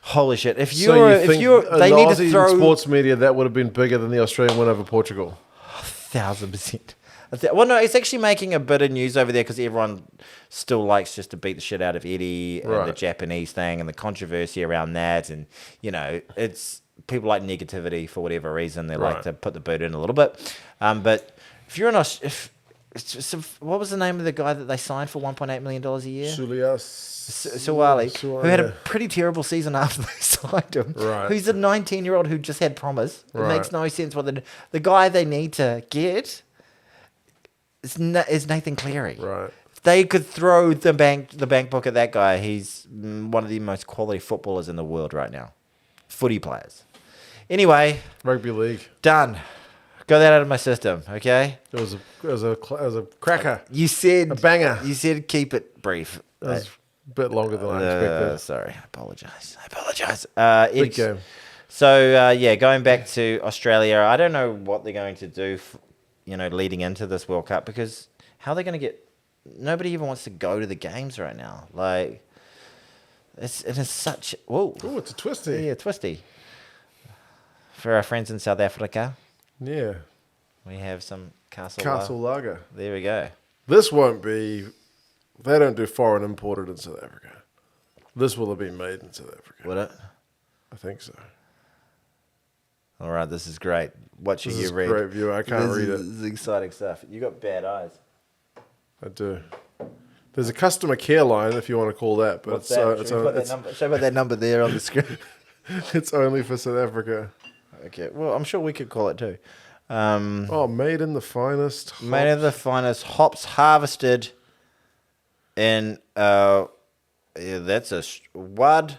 holy shit. They need to throw sports media that would have been bigger than the Australian win over Portugal. 1,000%. Well, no, it's actually making a bit of news over there because everyone still likes just to beat the shit out of Eddie and the Japanese thing and the controversy around that, and it's people like negativity for whatever reason. They like to put the boot in a little bit. But if you're what was the name of the guy that they signed for $1.8 million a year? Suwali, who had a pretty terrible season after they signed him. Right. Who's a 19-year-old who just had promise. It Right. makes no sense. The guy they need to get is Nathan Cleary. Right. If they could throw the bank book at that guy, he's one of the most quality footballers in the world right now. Footy players. Anyway. Rugby league. Done. Got that out of my system, okay? It was a cracker. You said... A banger. You said keep it brief. It was a bit longer than I expected. Sorry, I apologise. Big game. So, going back to Australia, I don't know what they're going to do, leading into this World Cup, because how are they going to get... Nobody even wants to go to the games right now. Like, it is such... Whoa. Oh, it's a twisty. Yeah, twisty. For our friends in South Africa... Yeah. We have some Castle Lager. There we go. This won't be... They don't do foreign imported in South Africa. This will have been made in South Africa. Would it? I think so. All right, this is great. What should This you is read? great view. I can't read it. This is exciting stuff. You got bad eyes. I do. There's a customer care line, if you want to call that. But What's that? Show me that number there on the screen. It's only for South Africa. Okay, well, I'm sure we could call it too. Made in the finest hops. Made in the finest hops harvested in, that's a wad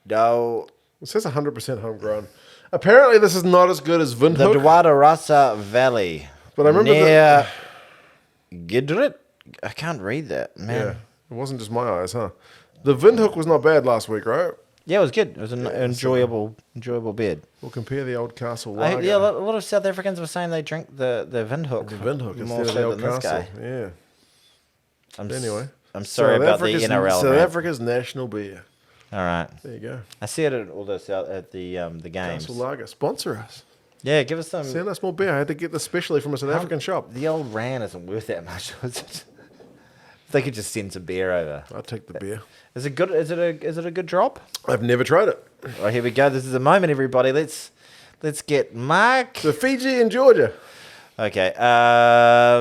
dough. It says 100% homegrown. Apparently, this is not as good as Windhoek. The Dwadarasa Valley. But I remember near Gidrit. I can't read that, man. Yeah, it wasn't just my eyes, huh? The Windhoek was not bad last week, right? Yeah, it was good. It was an enjoyable beer. We'll compare the old Castle Lager. A lot of South Africans were saying they drink the Windhoek. The Windhoek more instead of the so old than this Castle. guy. Yeah. Anyway. I'm sorry about the NRL. South Africa's national beer. All right. There you go. I see it at all the games. Castle Lager. Sponsor us. Yeah, give us some. Send us more beer. I had to get this specially from a South African shop. The old Ran isn't worth that much, is it? If they could just send some beer over. I'll take the beer. Is it good? Is it a good drop? I've never tried it. Oh, here we go. This is a moment, everybody. Let's get Mark. So Fiji and Georgia. Okay.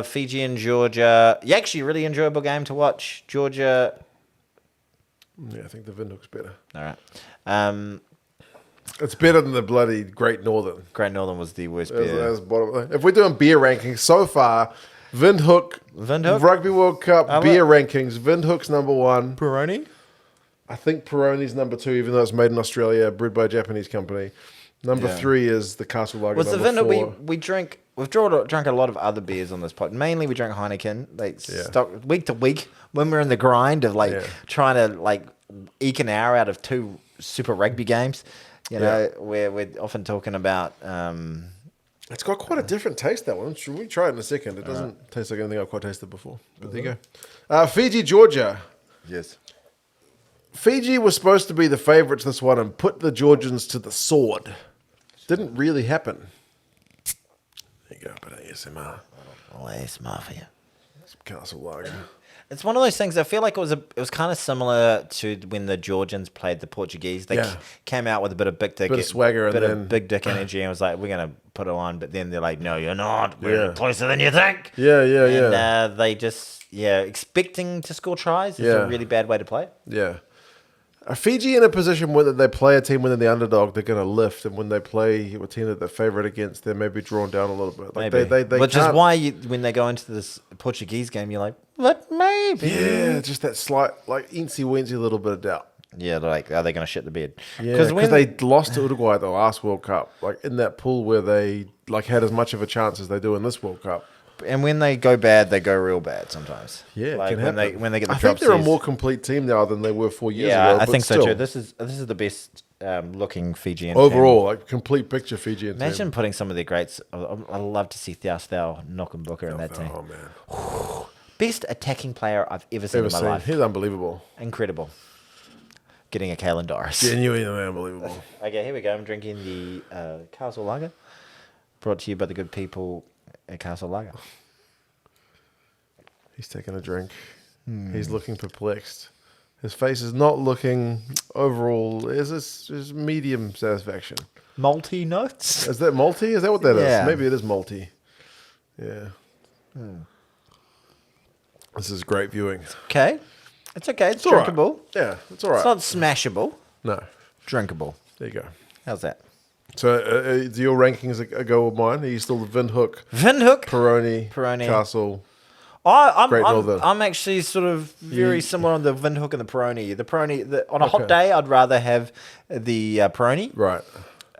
Fiji and Georgia. Yeah, actually, really enjoyable game to watch. Georgia. Yeah, I think the Windhoek's better. All right. It's better than the bloody Great Northern. Great Northern was the worst beer. If we're doing beer rankings so far, Windhoek, Rugby World Cup beer rankings. Windhoek's number 1. Peroni? I think Peroni's number 2, even though it's made in Australia, brewed by a Japanese company. Number 3 is the Castle Lager. What's the Windhoek? We've drunk a lot of other beers on this pod. Mainly we drank Heineken. Stock week to week when we're in the grind of trying to eke an hour out of 2 Super Rugby games. We're often talking about. It's got quite a different taste, that one. Should we try it in a second? It doesn't taste like anything I've quite tasted before. But there you go. Fiji, Georgia. Yes. Fiji was supposed to be the favourites this one and put the Georgians to the sword. Didn't really happen. There you go, but ASMR. ASMR for you. Some Castle Lager. It's one of those things. I feel like it was kind of similar to when the Georgians played the Portuguese. They came out with a bit of big dick, bit of swagger, bit of big dick energy, and was like, "We're gonna put it on." But then they're like, "No, you're not. We're closer than you think." Yeah. They just expecting to score tries is a really bad way to play. Yeah. Are Fiji in a position where they play a team when they're the underdog, they're going to lift, and when they play a team that they're favourite against, they're maybe drawn down a little bit? Maybe. Which is why when they go into this Portuguese game, you're like, but maybe. Yeah, just that slight, eensy-weensy little bit of doubt. Yeah, are they going to shit the bed? Yeah, because they lost to Uruguay at the last World Cup, in that pool where they had as much of a chance as they do in this World Cup. And when they go bad, they go real bad sometimes. Yeah, when they get the I think they're a more complete team now than they were 4 years ago. Yeah, I think so too. This is the best looking Fijian overall, complete picture Fijian. Imagine putting some of their greats. I'd love to see Thao Booker in that team. Oh man, best attacking player I've ever seen in my life. He's unbelievable, incredible. Getting a Kalen Doris, genuinely unbelievable. Okay, here we go. I'm drinking the Castle Lager, brought to you by the good people at Castle Lager. He's taking a drink. He's looking perplexed. His face is not looking overall. Is medium satisfaction. Malty notes. Is that malty? Is that what that is? Maybe it is malty. Yeah. This is great viewing. Okay. It's okay. It's all right. drinkable. Yeah, it's all right. It's not smashable. No. Drinkable. There you go. How's that? So, do your rankings go with mine? Are you still the Windhoek, Windhoek, Peroni, Peroni. Castle? Great Northern. I'm actually sort of very similar on the Windhoek and the Peroni. The Peroni, on a hot day, I'd rather have the Peroni. Right.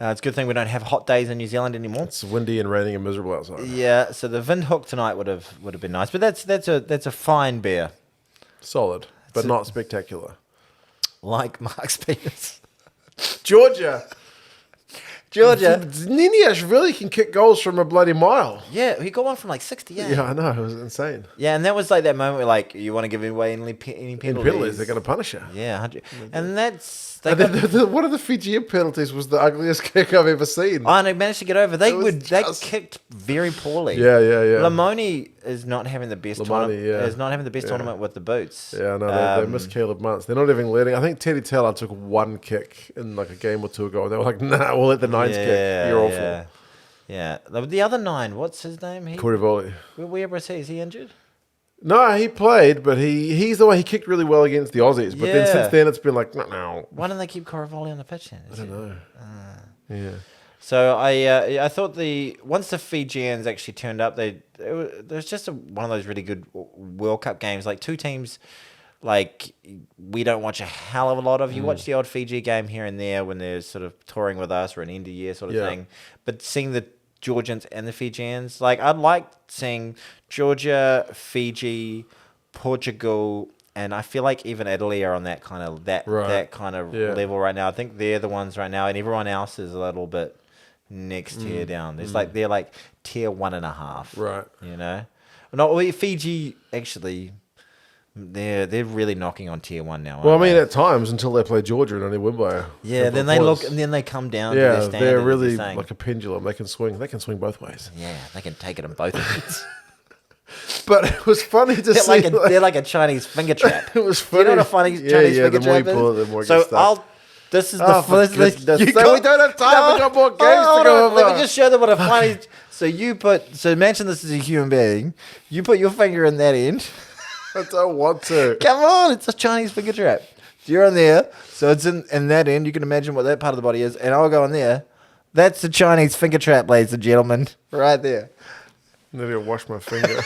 It's a good thing we don't have hot days in New Zealand anymore. It's windy and raining and miserable outside. Yeah, so the Windhoek tonight would have been nice, but that's a fine beer. Solid, but not spectacular. Like Mark's penis. Georgia. Niniash really can kick goals from a bloody mile. Yeah, he got one from like 68. Yeah, I know. It was insane. Yeah, and that was like that moment where like, you want to give away any penalties. They're going to punish you. Yeah, 100. And that's... One of the Fijian penalties was the ugliest kick I've ever seen. Oh, and they managed to get over. They kicked very poorly. Yeah. Lamoni is not having the best tournament. Is not having the best tournament with the boots. Yeah, no, they missed Caleb Muntz. They're not even letting. I think Teddy Taylor took one kick in like a game or two ago. They were like, "Nah, we'll let the nines kick. You're awful." Yeah, the other 9. What's his name? Corey Volley. Where was he? Is he injured? No, he played, but he's the one he kicked really well against the Aussies. But then since then, it's been like, no. Why don't they keep Corivoli on the pitch then? I don't know. Yeah. So I thought once the Fijians actually turned up, it was just one of those really good World Cup games. Like two teams, like we don't watch a hell of a lot of. You watch the odd Fiji game here and there when they're sort of touring with us or an end of year sort of thing. But seeing the Georgians and the Fijians, like I'd like seeing Georgia, Fiji, Portugal, and I feel like even Italy are on that kind of level right now. I think they're the ones right now, and everyone else is a little bit next tier down. There's they're like tier 1.5. Right. You know, no, Fiji actually. They're really knocking on tier 1 now. Well, I mean, at times until they play Georgia and only win by. Then they look and then they come down. To their standard, they're really like a pendulum. They can swing. They can swing both ways. Yeah, they can take it on both ends. But it was funny to see. They're like a Chinese finger trap. It was funny. You know what a funny Chinese finger trap is? The more you pull it, the more it so gets stuck. This is the first. We don't have time. We got more games to go over. Let me just show them what a funny. So imagine this is a human being. You put your finger in that end. I don't want to. Come on, it's a Chinese finger trap. You're on there, so it's in that end. You can imagine what that part of the body is, and I'll go on there. That's a Chinese finger trap, ladies and gentlemen, right there. I need to wash my finger.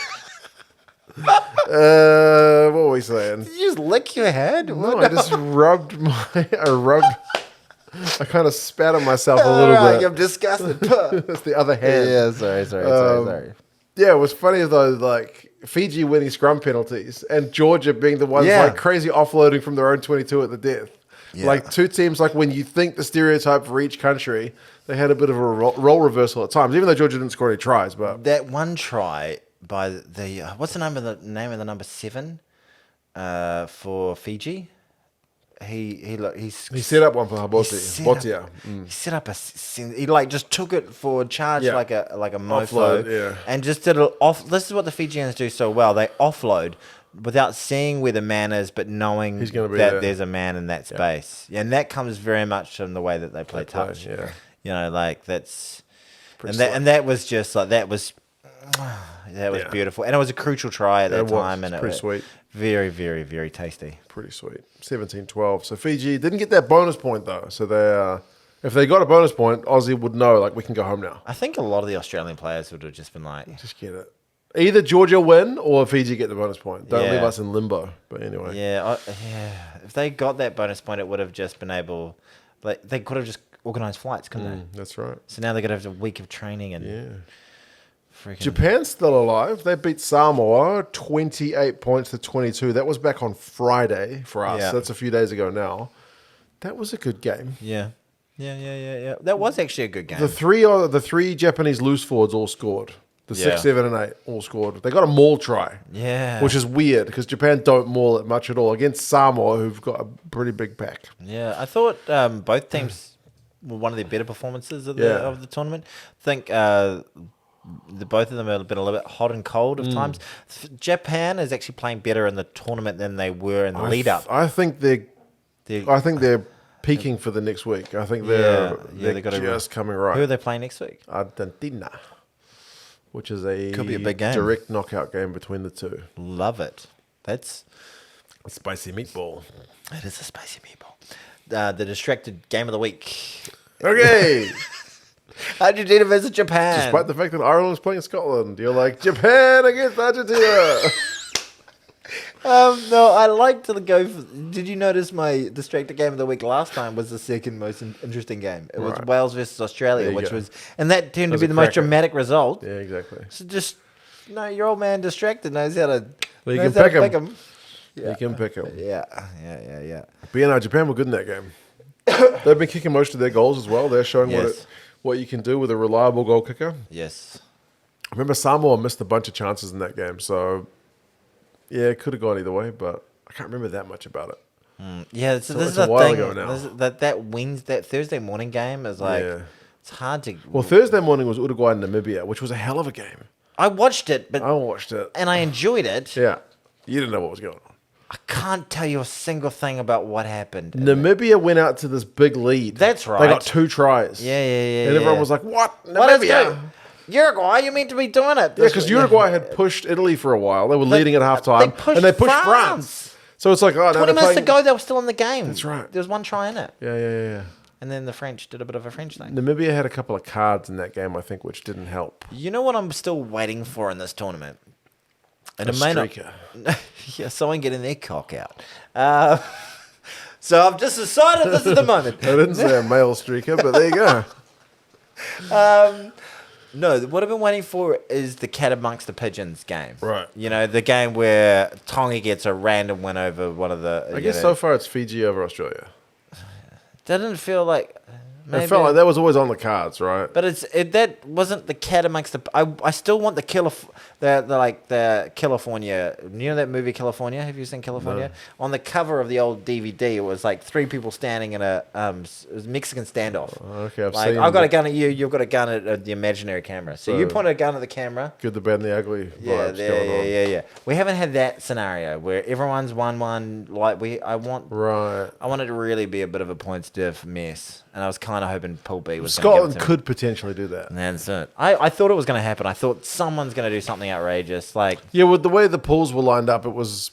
What were we saying? Did you just lick your hand? No, I just rubbed. I kind of spat on myself a little bit. I'm disgusted. That's the other hand. Yeah, sorry. Yeah, it was funny though, like Fiji winning scrum penalties and Georgia being the ones like crazy offloading from their own 22 at the death. Yeah. Like two teams, like when you think the stereotype for each country, they had a bit of a role reversal at times, even though Georgia didn't score any tries. But that one try by the what's the name of the number 7 for Fiji? He set up one for Botia. He set up he like just took it for charge like a mofo and just did it off. This is what the Fijians do so well. They offload without seeing where the man is, but knowing that there's a man in that space. Yeah, and that comes very much from the way that they play touch. You know, like that's that was just like that was beautiful, and it was a crucial try at that time, and it was sweet. Very, very, very tasty. Pretty sweet. 17-12. So Fiji didn't get that bonus point though. So if they got a bonus point, Aussie would know like we can go home now. I think a lot of the Australian players would have just been like, just get it. Either Georgia win or Fiji get the bonus point. Don't leave us in limbo. But anyway. Yeah. If they got that bonus point, it would have just been able, like they could have just organised flights, couldn't they? That's right. So now they're gonna have a week of training and Japan's still alive. They beat Samoa 28 points to 22. That was back on Friday for us. Yeah. That's a few days ago now. That was a good game. Yeah. That was actually a good game. The three Japanese loose forwards all scored. The 6, 7, and 8 all scored. They got a maul try. Yeah. Which is weird because Japan don't maul it much at all against Samoa, who've got a pretty big pack. Yeah, I thought both teams were one of their better performances of the tournament. I think both of them have been a little bit hot and cold at times. Japan is actually playing better in the tournament than they were in the lead up. I think they're peaking for the next week. I think they're just coming right. Who are they playing next week? Argentina, which is could be a big game. Direct knockout game between the two. Love it. That's A spicy meatball. it is a spicy meatball. The distracted game of the week. Okay. Argentina versus Japan. Despite the fact that Ireland was playing Scotland, you're like, Japan against Argentina. No, I like to go for... Did you notice my distracted game of the week last time was the second most interesting game? It was Wales versus Australia, which was... And that turned to be the most dramatic result. Yeah, exactly. So just... No, your old man distracted knows how to... Well, you can pick him. Yeah. You can pick him. Yeah. But yeah, no, Japan were good in that game. They've been kicking most of their goals as well. They're showing what you can do with a reliable goal kicker. Yes. I remember Samoa missed a bunch of chances in that game, so yeah, it could have gone either way, but I can't remember that much about it. Yeah, this is a the while thing. ago now. That Thursday morning game is like it's hard to. Well, Thursday morning was Uruguay and Namibia, which was a hell of a game. I watched it, but I watched it and I enjoyed it. Yeah, you didn't know what was going on. I can't tell you a single thing about what happened. Namibia went out to this big lead. That's right. They got 2 tries. Yeah. And everyone was like, "What? Namibia? Uruguay, you meant to be doing it." Yeah, because Uruguay had pushed Italy for a while. They were leading at halftime, and they pushed France. So it's like, oh, 20 minutes ago, they were still in the game. That's right. There was one try in it. Yeah. And then the French did a bit of a French thing. Namibia had a couple of cards in that game, I think, which didn't help. You know what I'm still waiting for in this tournament? And A streaker. Yeah, someone getting their cock out. So I've just decided this is the moment. I didn't say a male streaker, but there you go. No, what I've been waiting for is the cat amongst the pigeons game. Right. You know, the game where Tonga gets a random win over one of the... I guess so far it's Fiji over Australia. Didn't feel like... Maybe, it felt like that was always on the cards, right? But that wasn't the cat amongst the... I still want the California... You know that movie California? Have you seen California? No. On the cover of the old DVD, it was like 3 people standing in a it was Mexican standoff. Okay, I've like, seen... I've got a gun at you, you've got a gun at the imaginary camera. So you point a gun at the camera. Good, the bad, and the ugly vibes going on. Yeah. We haven't had that scenario where everyone's 1-1. Like I want it to really be a bit of a points diff mess. And I was kind of hoping Pool B was Scotland could potentially do that. And that's it. I thought it was going to happen. I thought someone's going to do something outrageous. Like with the way the pools were lined up, it was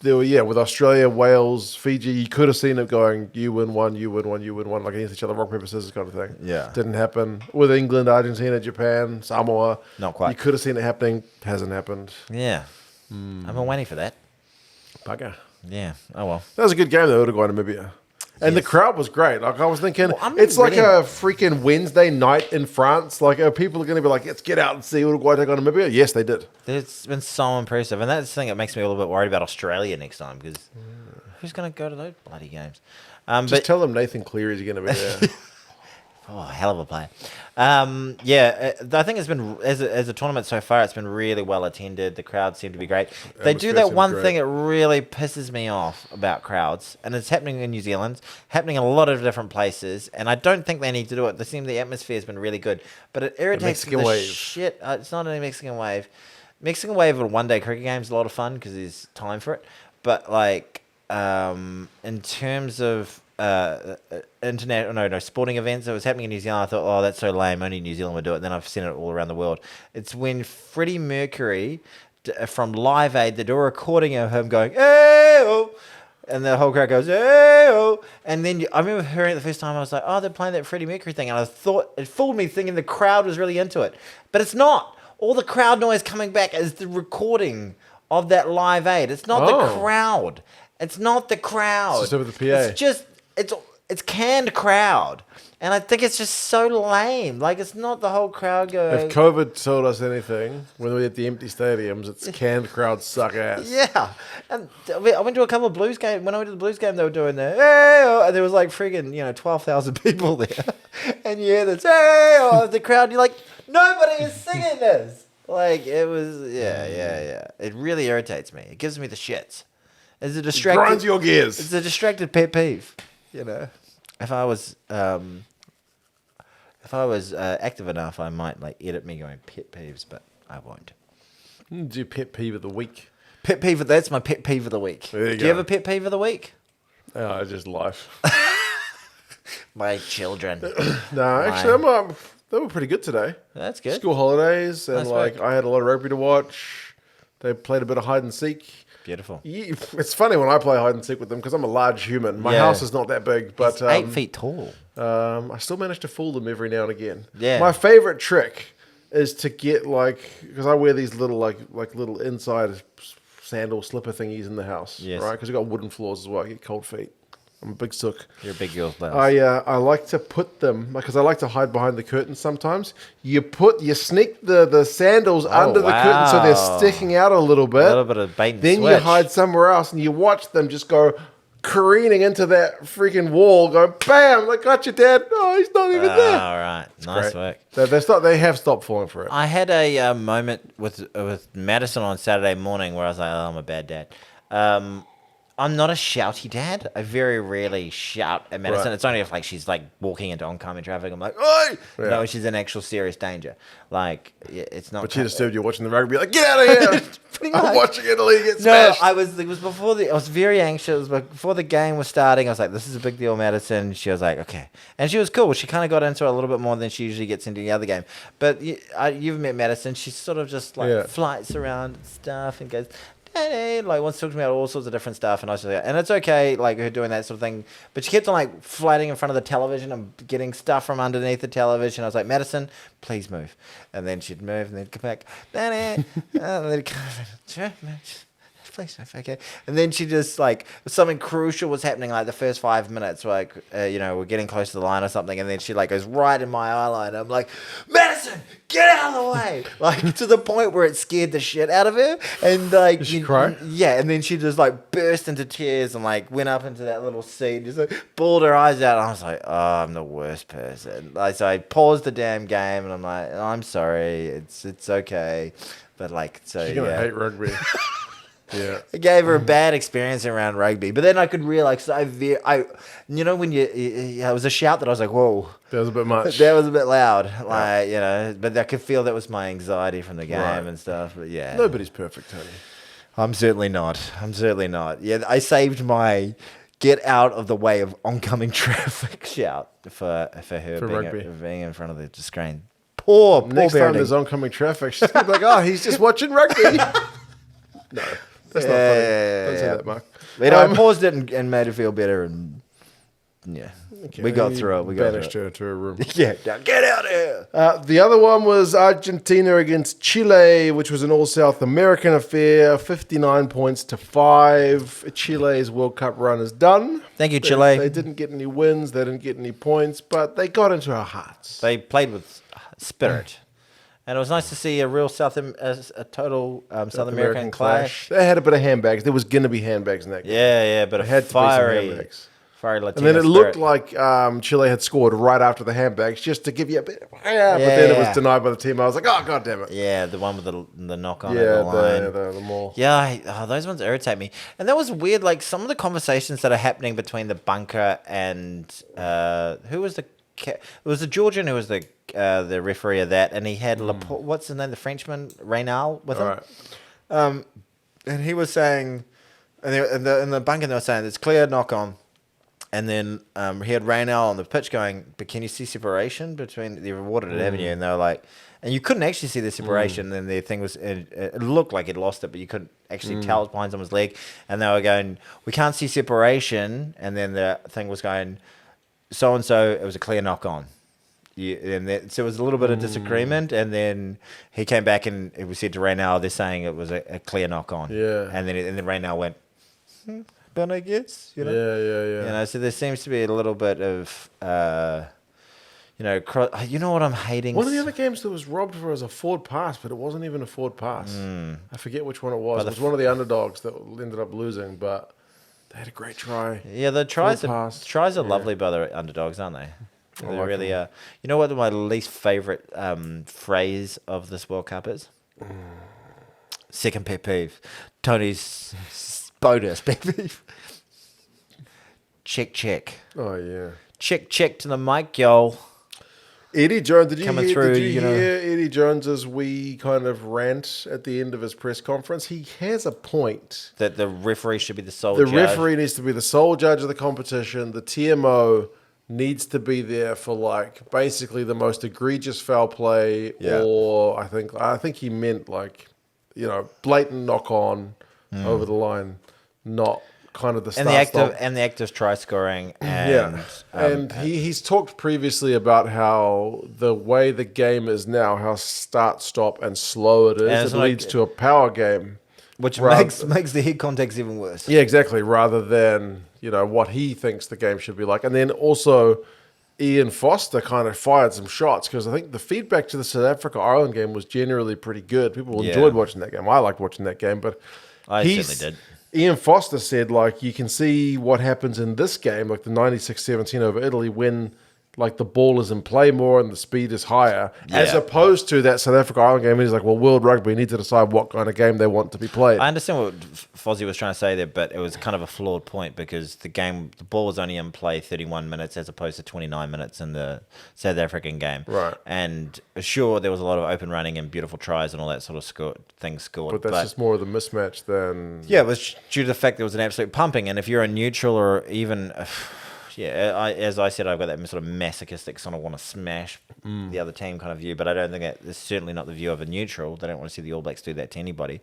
with Australia, Wales, Fiji. You could have seen it going, you win one, like against each other, rock paper scissors kind of thing. Yeah, didn't happen with England, Argentina, Japan, Samoa. Not quite. You could have seen it happening. Hasn't happened. Yeah, I've been waiting for that. Bugger. Yeah. Oh well. That was a good game though. Uruguay and Namibia. And the crowd was great. Like I was thinking, it's really... like a freaking Wednesday night in France. Like, are people going to be like, let's get out and see Uruguay take on Namibia? Yes, they did. It's been so impressive. And that's the thing that makes me a little bit worried about Australia next time, because who's going to go to those bloody games? Just tell them Nathan Cleary's going to be there. Oh, hell of a player. I think it's been, as a tournament so far, it's been really well attended. The crowds seem to be great. They do that one thing that really pisses me off about crowds, and it's happening in New Zealand, happening in a lot of different places, and I don't think they need to do it. They seem the atmosphere has been really good, but it irritates the shit. It's not a Mexican wave. Mexican wave at a one-day cricket game is a lot of fun because there's time for it, but like in terms of sporting events that was happening in New Zealand, I thought, oh, that's so lame, only New Zealand would do it. Then I've seen it all around the world. It's when Freddie Mercury from Live Aid, they do a recording of him going, "Hey-oh," and the whole crowd goes, "Hey-oh," and then I remember hearing it the first time. I was like, oh, they're playing that Freddie Mercury thing, and I thought it fooled me thinking the crowd was really into it, but it's not. All the crowd noise coming back is the recording of that Live Aid. It's not the crowd. It's not the crowd. It's just over the PA. It's just it's canned crowd, and I think it's just so lame. Like, it's not the whole crowd going. If COVID told us anything, when we at the empty stadiums, it's canned crowds suck ass. Yeah, and I went to a couple of Blues games. When I went to the Blues game, they were doing that, "Hey-oh," and there was like friggin' 12,000 people there, and you hear this "Hey-oh" the crowd. You're like, nobody is singing this. Like, it was yeah. It really irritates me. It gives me the shits. It's a distracted. It grinds your gears. It's a distracted pet peeve. If I was active enough, I might like edit me going pet peeves, but I won't. Do pet peeve of the week. Pet peeve. That's my pet peeve of the week. Do you have a pet peeve of the week? Oh, just life. My children. No, actually, they were pretty good today. That's good. School holidays, and I had a lot of rugby to watch. They played a bit of hide and seek. Beautiful. It's funny when I play hide and seek with them because I'm a large human. My house is not that big, but 8 feet tall. I still manage to fool them every now and again. Yeah. My favorite trick is to get because I wear these little like little inside sandal slipper thingies in the house, right? Because we've got wooden floors as well. I get cold feet. I'm a big sook. You're a big girl. I like to put them because I like to hide behind the curtain sometimes. You sneak the sandals under the curtain so they're sticking out a little bit. A little bit of bait and then switch. you hide somewhere else and you watch them just go careening into that freaking wall, going bam! I got you, Dad. Oh, he's not even there. All right, nice work. They have stopped falling for it. I had a moment with Madison on Saturday morning where I was like, "Oh, I'm a bad dad." I'm not a shouty dad. I very rarely shout at Madison. It's only if like she's like walking into oncoming traffic. I'm like, "Oi!" No, she's in actual serious danger. Like it's not. But she disturbed you watching the rugby. Like, get out of here! I'm watching Italy get smashed. No, it was before I was very anxious. But before the game was starting, I was like, "This is a big deal, Madison." She was like, "Okay," and she was cool. She kind of got into it a little bit more than she usually gets into the other game. But you've met Madison. She's sort of just like flights around and stuff and goes. Like wants to talk to me about all sorts of different stuff, and I was just like, and it's okay, like her doing that sort of thing. But she kept on like floating in front of the television and getting stuff from underneath the television. I was like, Madison, please move, and then she'd move, and then come back, and then please, okay. And then she just like something crucial was happening, like the first 5 minutes, like we're getting close to the line or something, and then she like goes right in my eye line. I'm like, Madison, get out of the way! Like to the point where it scared the shit out of her, and like did she cry? Yeah, and then she just like burst into tears and like went up into that little seat, and just like bawled her eyes out. And I was like, oh, I'm the worst person. Like so I paused the damn game, and I'm like, oh, I'm sorry, it's okay, but like so she's gonna hate rugby. Yeah, it gave her a bad experience around rugby, but then I could realize when it was a shout that I was like, whoa, that was a bit much. That was a bit loud, like but I could feel that was my anxiety from the game and stuff. But yeah, nobody's perfect, Tony. I'm certainly not. Yeah, I saved my get out of the way of oncoming traffic shout for her being in front of the screen. Poor Next time there's oncoming traffic, she's gonna be like, oh, he's just watching rugby. No. That's not funny. Don't say that, Mark. I paused it and made her feel better, and we got through it. We banished her to her room. Get out of here. The other one was Argentina against Chile, which was an all South American affair. 59 points to 5. Chile's World Cup run is done. Thank you, Chile. They didn't get any wins. They didn't get any points, but they got into our hearts. They played with spirit. And it was nice to see a real South American clash. They had a bit of handbags. There was going to be handbags in that game. Yeah, but it fiery Latino and then it looked like Chile had scored right after the handbags just to give you a bit. But then it was denied by the team. I was like, oh, God damn it. Yeah, the one with the knock on the line. The maul. Yeah, those ones irritate me. And that was weird. Like some of the conversations that are happening between the bunker and who was the... It was the Georgian who was the referee of that, and he had what's his name, the Frenchman Reynal with him. Right. And he was saying, and in the bunker they were saying it's clear knock on, and then he had Reynal on the pitch going, but can you see separation between the rewarded at Avenue? And they were like, and you couldn't actually see the separation. And the thing was, it looked like he'd lost it, but you couldn't actually tell it behind someone's leg. And they were going, we can't see separation. And then the thing was going, so and so, it was a clear knock on. So it was a little bit of disagreement, and then he came back and we said to Reynal, they're saying it was a clear knock on. Yeah. And then Reynal went, but I guess, Yeah. So there seems to be a little bit of, you know what I'm hating? One of the other games that was robbed for was a forward pass, but it wasn't even a forward pass. I forget which one it was. It was one of the underdogs that ended up losing, but they had a great try. Yeah, the tries are lovely by the underdogs, aren't they? They really are. You know what my least favourite phrase of this World Cup is? Second pet peeve. Tony's bonus pet peeve. Check. Oh, yeah. Check to the mic, y'all. Eddie Jones, did you hear Eddie Jones's wee kind of rant at the end of his press conference? He has a point. That the referee should be the sole judge. The referee needs to be the sole judge of the competition. The TMO needs to be there for like basically the most egregious foul play, or I think he meant like, blatant knock on, over the line, not kind of the and the active try scoring. And, he's talked previously about how the way the game is now, how start, stop, and slow it is, it leads to a power game. Which makes the head contacts even worse. Yeah, exactly. Rather than, what he thinks the game should be like. And then also, Ian Foster kind of fired some shots because I think the feedback to the South Africa-Ireland game was generally pretty good. People enjoyed watching that game. I liked watching that game, but I certainly did. Ian Foster said, you can see what happens in this game, like the 96-17 over Italy, when the ball is in play more and the speed is higher, as opposed to that South Africa-Ireland game. He's like, well, World Rugby need to decide what kind of game they want to be played. I understand what Fozzie was trying to say there, but it was kind of a flawed point because the ball was only in play 31 minutes as opposed to 29 minutes in the South African game. Right. And sure, there was a lot of open running and beautiful tries and all that sort of things scored. But that's just more of the mismatch than... Yeah, it was due to the fact there was an absolute pumping. And if you're a neutral or even... as I said, I've got that sort of masochistic sort of want to smash the other team kind of view, but I don't think it's certainly not the view of a neutral. They don't want to see the All Blacks do that to anybody.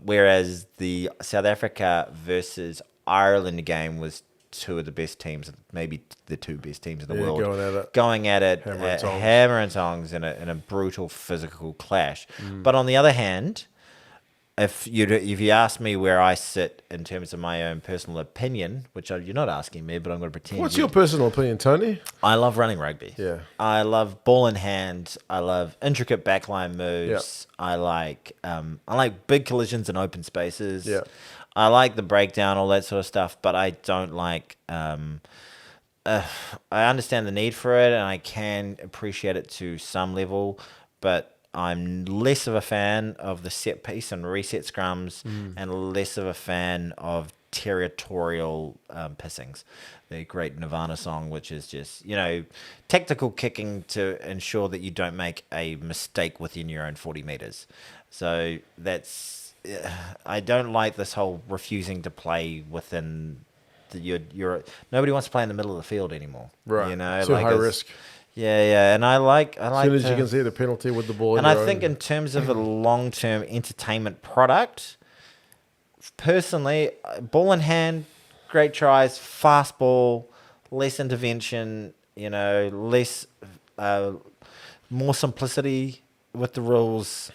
Whereas the South Africa versus Ireland game was two of the best teams, maybe the two best teams in the world, going at it, hammer and tongs in a brutal physical clash. But on the other hand, if you ask me where I sit in terms of my own personal opinion, which you're not asking me, but I'm going to pretend. What's your personal opinion, Tony? I love running rugby. Yeah. I love ball in hand. I love intricate backline moves. Yep. I like big collisions in open spaces. Yeah. I like the breakdown, all that sort of stuff, but I don't like. I understand the need for it, and I can appreciate it to some level, but I'm less of a fan of the set piece and reset scrums and less of a fan of territorial pissings. The great Nirvana song, which is just, tactical kicking to ensure that you don't make a mistake within your own 40 meters. So that's, I don't like this whole refusing to play within nobody wants to play in the middle of the field anymore. Right. So high risk. Yeah, and I like. As soon as you can see the penalty with the ball. And I think in terms of a long-term entertainment product, personally, ball in hand, great tries, fast ball, less intervention, less, more simplicity with the rules,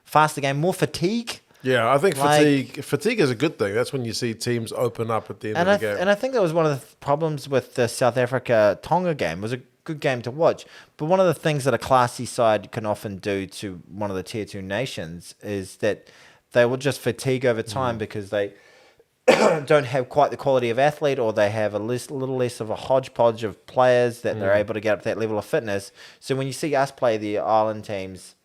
faster game, more fatigue. Yeah, I think fatigue is a good thing. That's when you see teams open up at the end of the game. And I think that was one of the problems with the South Africa-Tonga game. It was a good game to watch. But one of the things that a classy side can often do to one of the Tier 2 nations is that they will just fatigue over time because they don't have quite the quality of athlete, or they have a little less of a hodgepodge of players that they're able to get up to that level of fitness. So when you see us play the Ireland teams,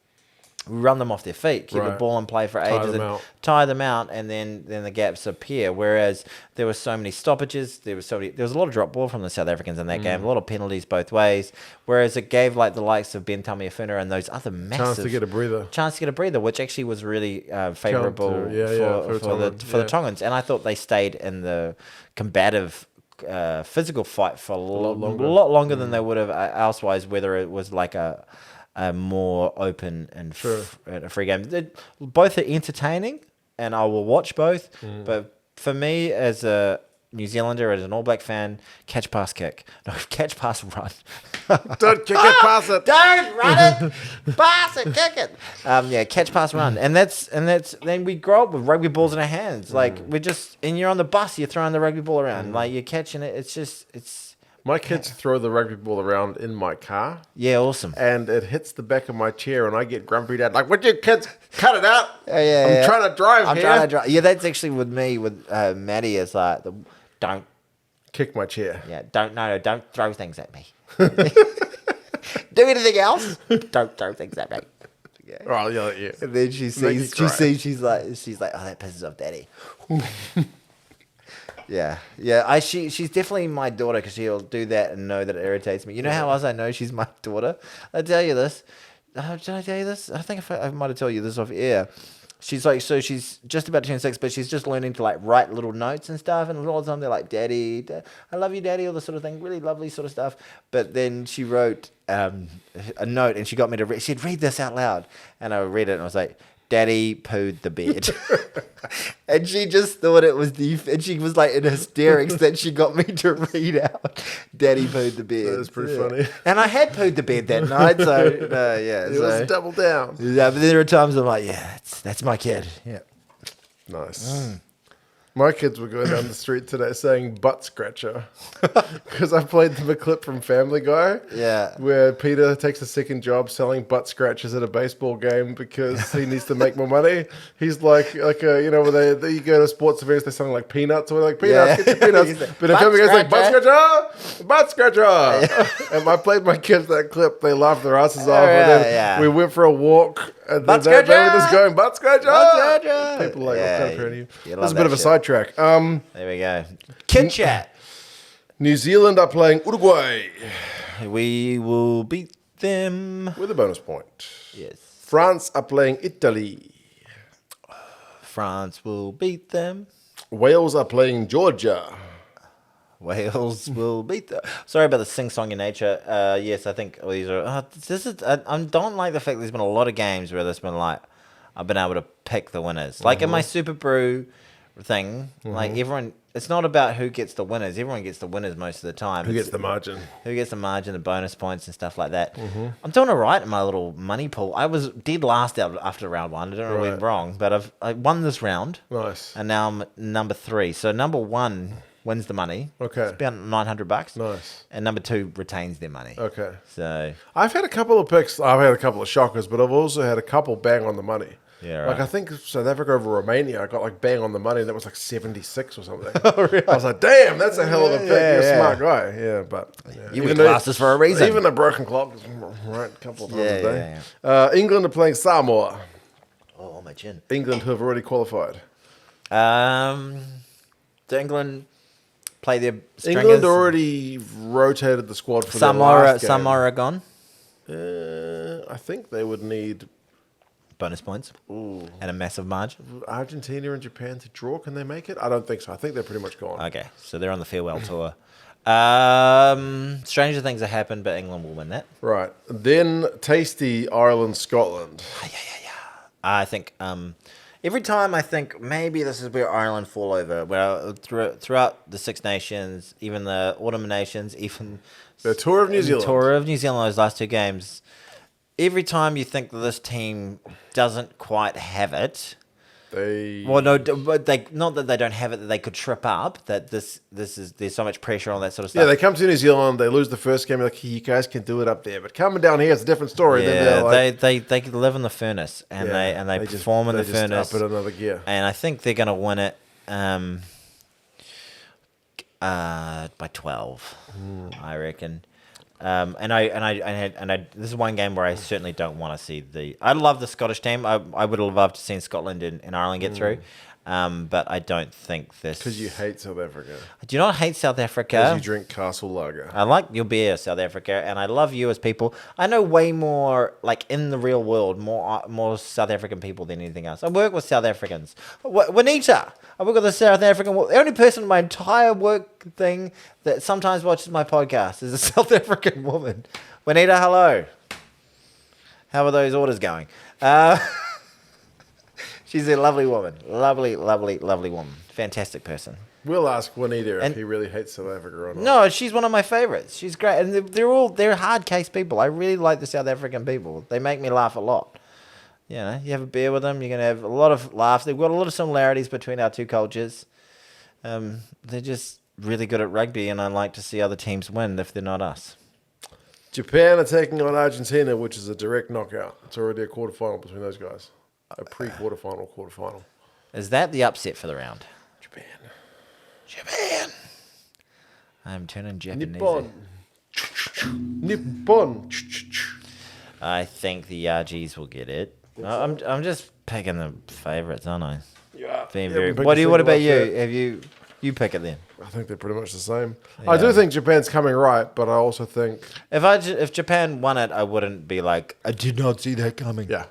we run them off their feet, keep the ball in play for ages, and tie them out, and then the gaps appear. Whereas there were so many stoppages, there was a lot of drop ball from the South Africans in that game, a lot of penalties both ways. Whereas it gave the likes of Ben Tameifuna and those other massive chance to get a breather, which actually was really favourable for the Tongans. And I thought they stayed in the combative physical fight for a lot longer than they would have elsewise, whether it was like a more open and free game. Both are entertaining, and I will watch both. But for me, as a New Zealander, as an All Black fan, catch, pass, kick. No, catch, pass, run. Don't kick it, pass it. Don't run it, pass it, kick it. Catch, pass, run, and that's. Then we grow up with rugby balls in our hands. And you're on the bus, you're throwing the rugby ball around, you're catching it. It's. My kids throw the rugby ball around in my car. Yeah, awesome. And it hits the back of my chair, and I get grumpy. Dad, would you kids cut it out? I'm trying to drive. Yeah, that's actually with me, with Maddie, is don't kick my chair. Yeah, don't throw things at me. Do anything else? Don't throw things at me. Yeah. I'll yell at you. And then she's like, oh, that pisses off Daddy. Yeah. She's definitely my daughter, because she'll do that and know that it irritates me. You know how else I know she's my daughter? I tell you this. Did I tell you this? I think I might have told you this off air. She's she's just about to turn 6, but she's just learning to write little notes and stuff. And all the time they're like, Daddy, I love you, Daddy, all this sort of thing. Really lovely sort of stuff. But then she wrote a note, and she got me to read. She'd read this out loud, and I read it, and I was like, Daddy pooed the bed. And she just thought it was and she was like in hysterics that she got me to read out Daddy pooed the bed. That was pretty funny. And I had pooed the bed that night, so yeah. It was double down. Yeah, but there are times I'm like, yeah, that's my kid. Yeah. Nice. My kids were going down the street today saying butt scratcher because I played them a clip from Family Guy. Yeah. Where Peter takes a second job selling butt scratchers at a baseball game because he needs to make more money. He's like where you go to sports events, they're selling like peanuts or like peanuts, get your peanuts. But in Family Guy's like butt scratcher. And I played my kids that clip. They laughed their asses off. And then we went for a walk. And then they were just going butt scratcher. People are like, what kind of parent are you? That's a bit of a sidetrack. There we go. Kid chat. New Zealand are playing Uruguay. We will beat them with a bonus point. Yes. France are playing Italy. France will beat them. Wales are playing Georgia. Wales will beat them. Sorry about the sing-songy nature. Yes, I think these are. I don't like the fact there's been a lot of games where there's been like I've been able to pick the winners. Like in my Super Brew thing, like everyone. It's not about who gets the winners. Everyone gets the winners most of the time. Who gets the margin? Who gets the margin, the bonus points and stuff like that. I'm doing all right in my little money pool. I was dead last out after round one. I don't know what went wrong, but I won this round. Nice. And now I'm number 3. So number 1 wins the money. Okay. It's about $900. Nice. And number 2 retains their money. Okay. So I've had a couple of picks. I've had a couple of shockers, but I've also had a couple bang on the money. Yeah, right. Like I think South Africa over Romania, I got like bang on the money, and that was like 76 or something. Oh, really? I was like, damn, that's a hell of a pick. You're a smart guy. Yeah, but you win classes for a reason. Even a broken clock is right a couple of times a day. Yeah. England are playing Samoa. Oh, my chin. England, who have already qualified. Do England play their stringers? England already rotated the squad for Samoa. their last game. Samoa are gone. I think they would need bonus points and a massive margin. Argentina and Japan to draw. Can they make it? I don't think so. I think they're pretty much gone. Okay, so they're on the farewell tour. Stranger things have happened, but England will win that. Right. Then tasty Ireland, Scotland. I think every time I think maybe this is where Ireland fall over. Well, throughout the Six Nations, even the Autumn Nations, even the Tour of New Zealand. Those last 2 games. Every time you think that this team doesn't quite have it, but not that they don't have it, that they could trip up. That there's so much pressure on that sort of stuff. Yeah, they come to New Zealand, they lose the first game, like you guys can do it up there, but coming down here, it's a different story. Yeah, they live in the furnace and they perform in the furnace. Up in another gear, and I think they're going to win it by 12. I reckon. This is one game where I certainly don't want to see I love the Scottish team. I would have loved to see Scotland and Ireland get through. But I don't think this... Because you hate South Africa. I do not hate South Africa. Because you drink Castle Lager. I like your beer, South Africa, and I love you as people. I know way more, like in the real world, more South African people than anything else. I work with South Africans. Juanita, I work with a South African... The only person in my entire work thing that sometimes watches my podcast is a South African woman. Juanita, hello. How are those orders going? She's a lovely woman. Lovely, lovely, lovely woman. Fantastic person. We'll ask Juanita if he really hates South Africa or not. No, she's one of my favorites. She's great. And they're hard case people. I really like the South African people. They make me laugh a lot. You know, you have a beer with them, you're going to have a lot of laughs. They've got a lot of similarities between our two cultures. They're just really good at rugby, and I like to see other teams win if they're not us. Japan are taking on Argentina, which is a direct knockout. It's already a quarterfinal between those guys. A quarterfinal. Is that the upset for the round? Japan. I'm turning Japanese. Nippon. I think the RGs will get it. I'm just picking the favourites, aren't I? Yeah. What about you? You pick it then. I think they're pretty much the same. Yeah. I do think Japan's coming right, but I also think if Japan won it, I wouldn't be like, I did not see that coming. Yeah.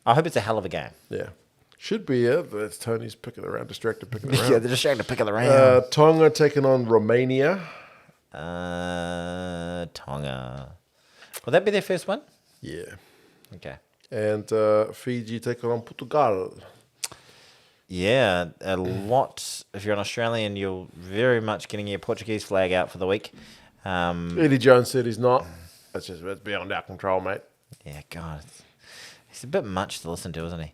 I hope it's a hell of a game. Yeah. Should be, yeah. That's Tony's pick of the round, distracted pick of the round. Yeah, the distracted pick of the round. Tonga taking on Romania. Tonga. Will that be their first one? Yeah. Okay. And Fiji take on Portugal. Yeah, a lot. If you're an Australian, you're very much getting your Portuguese flag out for the week. Eddie Jones said he's not. It's beyond our control, mate. Yeah, God. He's a bit much to listen to, isn't he?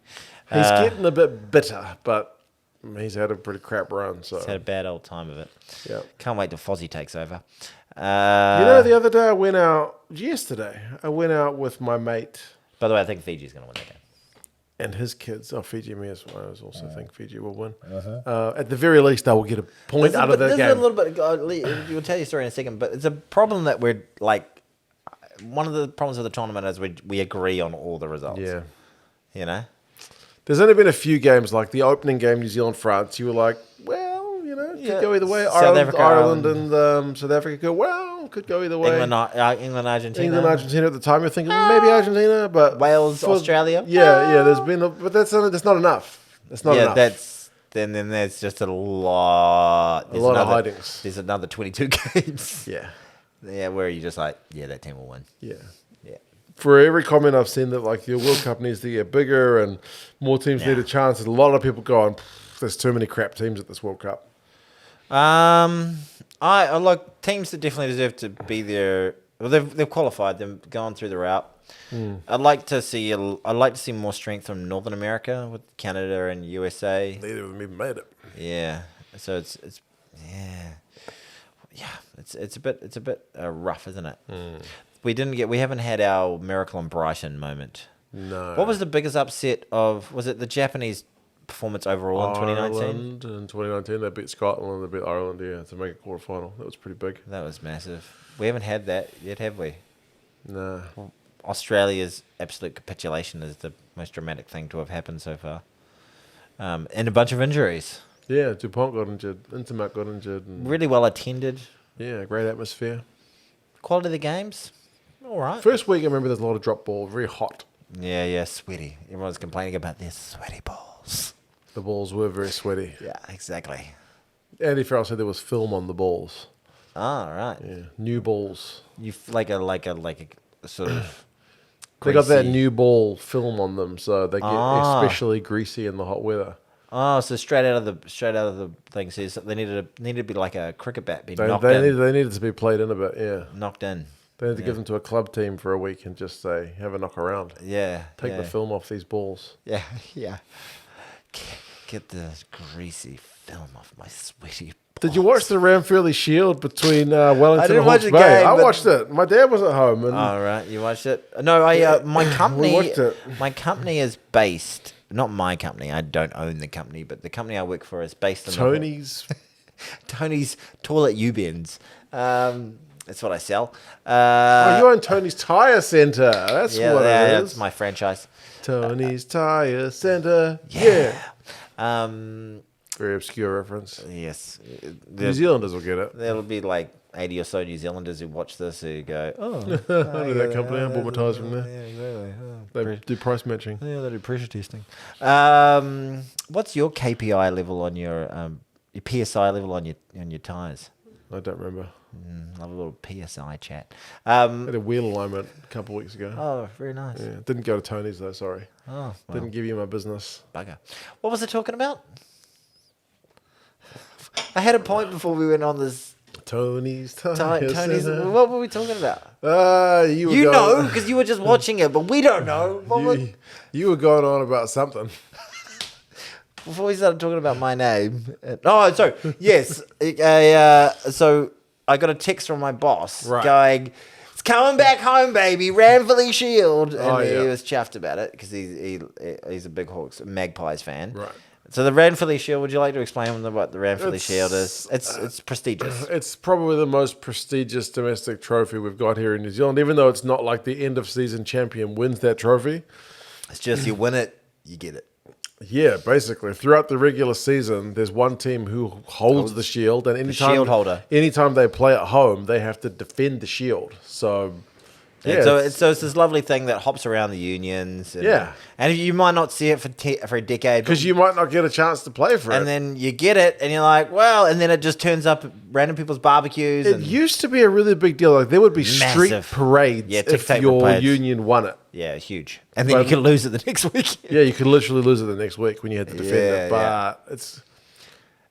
He's getting a bit bitter, but he's had a pretty crap run. So He's had a bad old time of it. Yeah. Can't wait till Fozzie takes over. You know, the other day yesterday, I went out with my mate. By the way, I think Fiji's going to win that game. And his kids. Oh, Fiji, me as well. I also think Fiji will win. At the very least, they will get a point out of that game. There's a little bit, you'll tell your story in a second, but it's a problem that we're like, one of the problems with the tournament is we agree on all the results. Yeah. You know? There's only been a few games, like the opening game, New Zealand-France. You were like, well, you know, could go either way. Ireland and South Africa, could go either way. England, Argentina. England, Argentina at the time. You're thinking maybe Argentina, but Wales, Australia. Yeah, there's been, but that's not enough. That's not enough. Then there's just a lot. A lot of hidings. There's another 22 games. Yeah. Yeah, where you're just like, yeah, that team will win. Yeah. Yeah. For every comment I've seen that like your World Cup needs to get bigger and more teams need a chance, a lot of people going, there's too many crap teams at this World Cup. I look, teams that definitely deserve to be there. Well, they've qualified. They've gone through the route. I'd like to see more strength from Northern America with Canada and USA. Neither of them even made it. Yeah. So it's a bit rough, isn't it? We haven't had our Miracle on Brighton moment. No. What was the biggest upset of? Was it the Japanese performance overall in 2019? Ireland in 2019, they beat Scotland and they beat Ireland, to make a quarterfinal. That was pretty big. That was massive. We haven't had that yet, have we? No. Australia's absolute capitulation is the most dramatic thing to have happened so far. And a bunch of injuries. Yeah, DuPont got injured, Intermac got injured. And Really well attended. yeah, great atmosphere. Quality of the games, all right. First week, I remember there's a lot of drop ball, very hot. Yeah, sweaty. Everyone's complaining about their sweaty balls. The balls were very sweaty. Yeah, exactly. Andy Farrell said there was film on the balls. Oh, right. Yeah, new balls. You like a sort of. They got that greasy- new ball film on them, so they get especially greasy in the hot weather. Oh, so straight out of the thing. So they needed to be like a cricket bat, They needed to be played in a bit. Yeah, knocked in. they had to give them to a club team for a week and just say, have a knock around. Yeah, Take the film off these balls. Yeah. Get the greasy film off my sweaty. Did you watch the Ranfurly Shield between Wellington I didn't and watch Hawke's the Bay? game, I but- watched it. My dad was at home. And All right, you watched it? No, my company. watched it. My company is based. Not my company. I don't own the company, but the company I work for is based in Tony's. Tony's toilet U-bins. That's what I sell. You own Tony's Tire Centre. That's what it is. That's my franchise. Tony's Tire Centre. Yeah. Very obscure reference. Yes. New Zealanders will get it. There'll be like 80 or so New Zealanders who watch this who go, oh. I know that company. I bought my tires from there. Yeah, exactly. They do price matching. Yeah, they do pressure testing. What's your KPI level on your PSI level on your tyres? I don't remember. Love a little PSI chat. I had a wheel alignment a couple of weeks ago. Oh, very nice. Yeah, didn't go to Tony's though, sorry. Oh, well, Didn't give you my business. bugger. What was it talking about? I had a point before we went on this. Tony's Tire Tony's. Centre. What were we talking about? You were You going, know, because you were just watching it, but we don't know. You were going on about something. Before we started talking about my name. Oh, sorry. Yes. So I got a text from my boss going, "It's coming back home, baby. Ranfurly Shield." And he was chuffed about it because he's a big Hawks, Magpies fan. Right. So the Ranfurly Shield, would you like to explain what the Ranfurly Shield is? It's prestigious. It's probably the most prestigious domestic trophy we've got here in New Zealand, even though it's not like the end of season champion wins that trophy. It's just you win it, you get it. Yeah, basically. Throughout the regular season, there's one team who holds the shield, and shield holder. anytime they play at home, they have to defend the shield. So Yeah, so it's this lovely thing that hops around the unions. And, and you might not see it for a decade. Because you might not get a chance to play for it. And then you get it, and you're like, well, and then it just turns up at random people's barbecues. It used to be a really big deal. Like there would be street parades if your union won it. Yeah, huge. And then you could lose it the next week. Yeah, you could literally lose it the next week when you had to defend it. But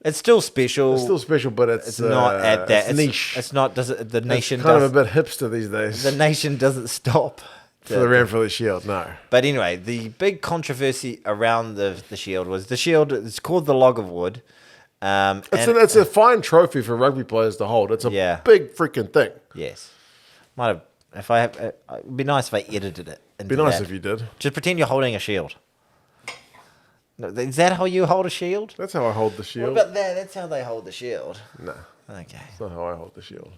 it's still special. It's still special, but it's not at that. It's niche. It's not. The nation kind of a bit hipster these days. The nation doesn't stop for the Ranfurly Shield. No. But anyway, the big controversy around the Shield was the Shield. It's called the Log of Wood. It's a fine trophy for rugby players to hold. It's a big freaking thing. Yes. Might have. If I have, it'd be nice if I edited it. It'd be nice if you did. Just pretend you're holding a shield. No, is that how you hold a shield? That's how I hold the shield. What about that? That's how they hold the shield. No. Okay. That's not how I hold the shield.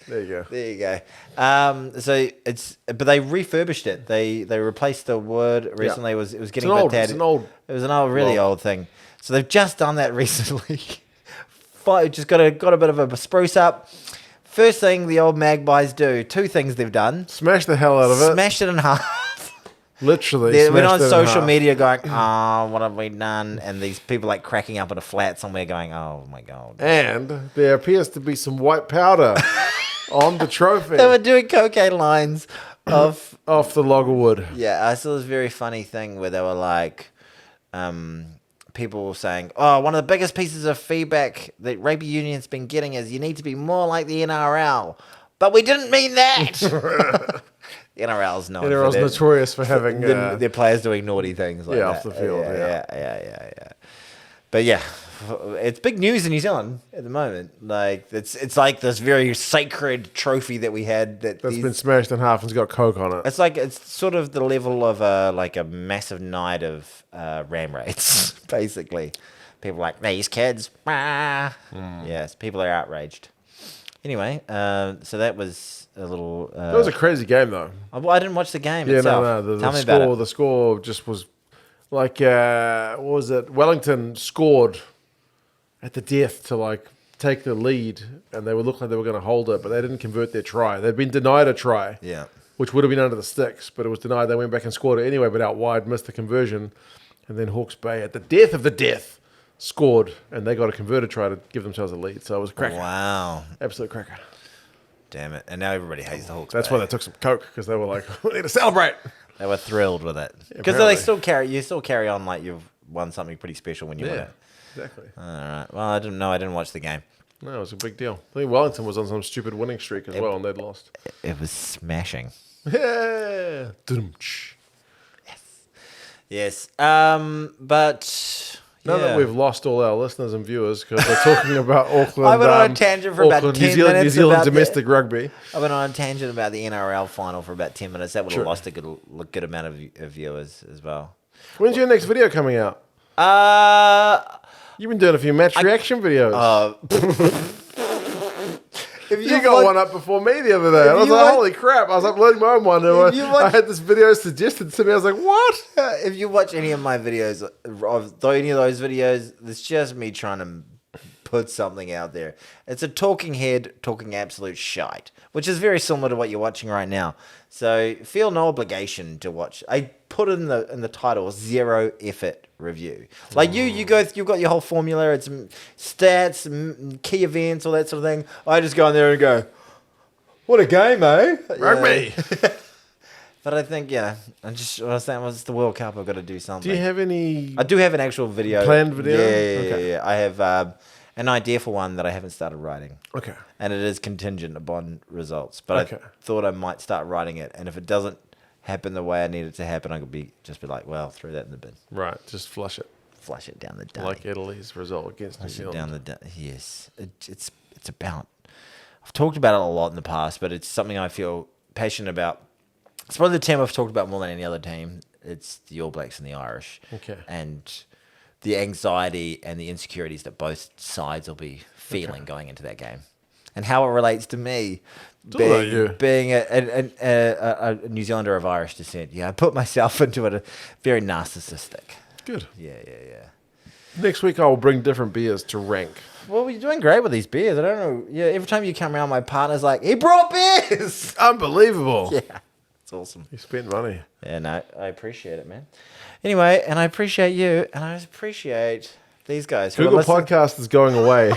There you go. There you go. But they refurbished it. They replaced the wood recently. It was getting a bit tattered. It was an old, really old thing. So they've just done that recently. Just got a bit of a spruce up. First thing the old magpies do, two things they've done. Smash the hell out of it. Smashed it in half. Literally. They went on social media going, oh, what have we done? And these people like cracking up at a flat somewhere going, oh my God. And there appears to be some white powder on the trophy. They were doing cocaine lines off the log of wood. Yeah, I saw this very funny thing where they were like, people were saying, oh, one of the biggest pieces of feedback that rugby union's been getting is you need to be more like the NRL. But we didn't mean that. The NRL's known. NRL's notorious for having their players doing naughty things like that. Off the field. Yeah. But yeah, it's big news in New Zealand at the moment. Like it's like this very sacred trophy that we had that's been smashed in half and's got coke on it. It's sort of the level of a massive night of ram raids, basically. People are like these kids. Yes, people are outraged. Anyway, so that was a little. That was a crazy game, though. I didn't watch the game itself. No. Tell me about it. The score just was like, what was it? Wellington scored at the death to take the lead, and they would look like they were going to hold it, but they didn't convert their try. They'd been denied a try, which would have been under the sticks, but it was denied. They went back and scored it anyway, but out wide, missed the conversion, and then Hawke's Bay at the death of the death scored, and they got a converted try to give themselves a lead. So it was a cracker. Wow. Absolute cracker. Damn it. And now everybody hates the Hawke's That's Bay. why they took some coke, because they were like, we need to celebrate. They were thrilled with it. Because you still carry on like you've won something pretty special when you win it. Exactly. All right. Well, I didn't watch the game. No, it was a big deal. I think Wellington was on some stupid winning streak as well, and they'd lost. It was smashing. Yeah. Yes. But now that we've lost all our listeners and viewers because we're talking about Auckland. I went on a tangent for about 10 minutes. New Zealand domestic rugby. I went on a tangent about the NRL final for about 10 minutes. That would have lost a good amount of viewers as well. When's your next video coming out? You've been doing a few match reaction videos. You got one up before me the other day. I was like, holy crap. I was uploading my own one. I had this video suggested to me. I was like, what? If you watch any of my videos, any of those videos, it's just me trying to put something out there. It's a talking head talking absolute shite, which is very similar to what you're watching right now. So feel no obligation to watch. I put in the title zero effort review. Like you've got your whole formula. It's stats, key events, all that sort of thing. I just go in there and go, what a game, eh? Rugby. But I think, I was saying, it's the World Cup. I've got to do something. Do you have any? I do have an actual video. Planned video? Yeah. I have an idea for one that I haven't started writing. Okay. And it is contingent upon results. But I thought I might start writing it. And if it doesn't happen the way I need it to happen, I could be like, well, throw that in the bin. Right. Just flush it. Flush it down the drain. Like Italy's result against New Zealand. Down the yes. It's about. I've talked about it a lot in the past, but it's something I feel passionate about. It's probably the team I've talked about more than any other team. It's the All Blacks and the Irish. Okay. And the anxiety and the insecurities that both sides will be feeling going into that game, and how it relates to me being a New Zealander of Irish descent. Yeah, I put myself into it. Very narcissistic. Good. Yeah. Next week I will bring different beers to rank. Well, you're doing great with these beers. I don't know. Yeah, every time you come around, my partner's like, he brought beers. Unbelievable. Yeah, it's awesome. You spent money. Yeah, no, I appreciate it, man. Anyway, and I appreciate you, and I appreciate these guys. Google Podcast is going away.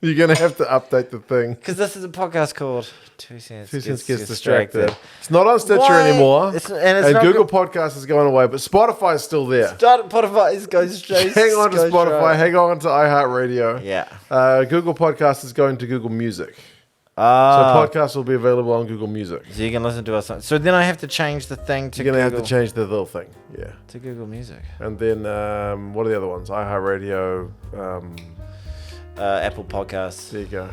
You're going to have to update the thing. Because this is a podcast called 2 Cents. 2 Cents Gets Distracted. It's not on Stitcher anymore. And Google Podcast is going away, but Spotify is still there. Spotify is going straight. Hang on to Spotify. Hang on to iHeartRadio. Yeah. Google Podcast is going to Google Music. So podcasts will be available on Google Music. So you can listen to us. So then I have to change the thing to You're going to have to change the little thing. Yeah. To Google Music. And then what are the other ones? iHeartRadio. Apple Podcasts. There you go.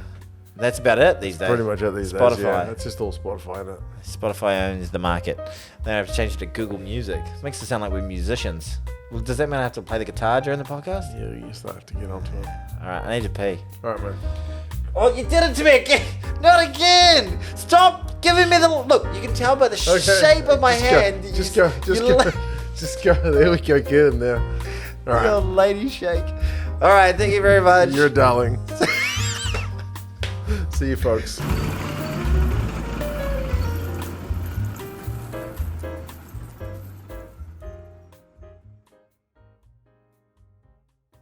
That's about it these days. Pretty much it these days. Spotify. Yeah, it's just all Spotify, isn't it? Spotify owns the market. Then I have to change it to Google Music. It makes it sound like we're musicians. Well, does that mean I have to play the guitar during the podcast? Yeah, you still have to get onto it. All right, I need to pee. All right, man. Oh, you did it to me again! Not again! Stop giving me the look. You can tell by the shape of my hand. Just go. There we go. Get in there. All right. Your lady shake. All right, thank you very much. You're a darling. See you, folks.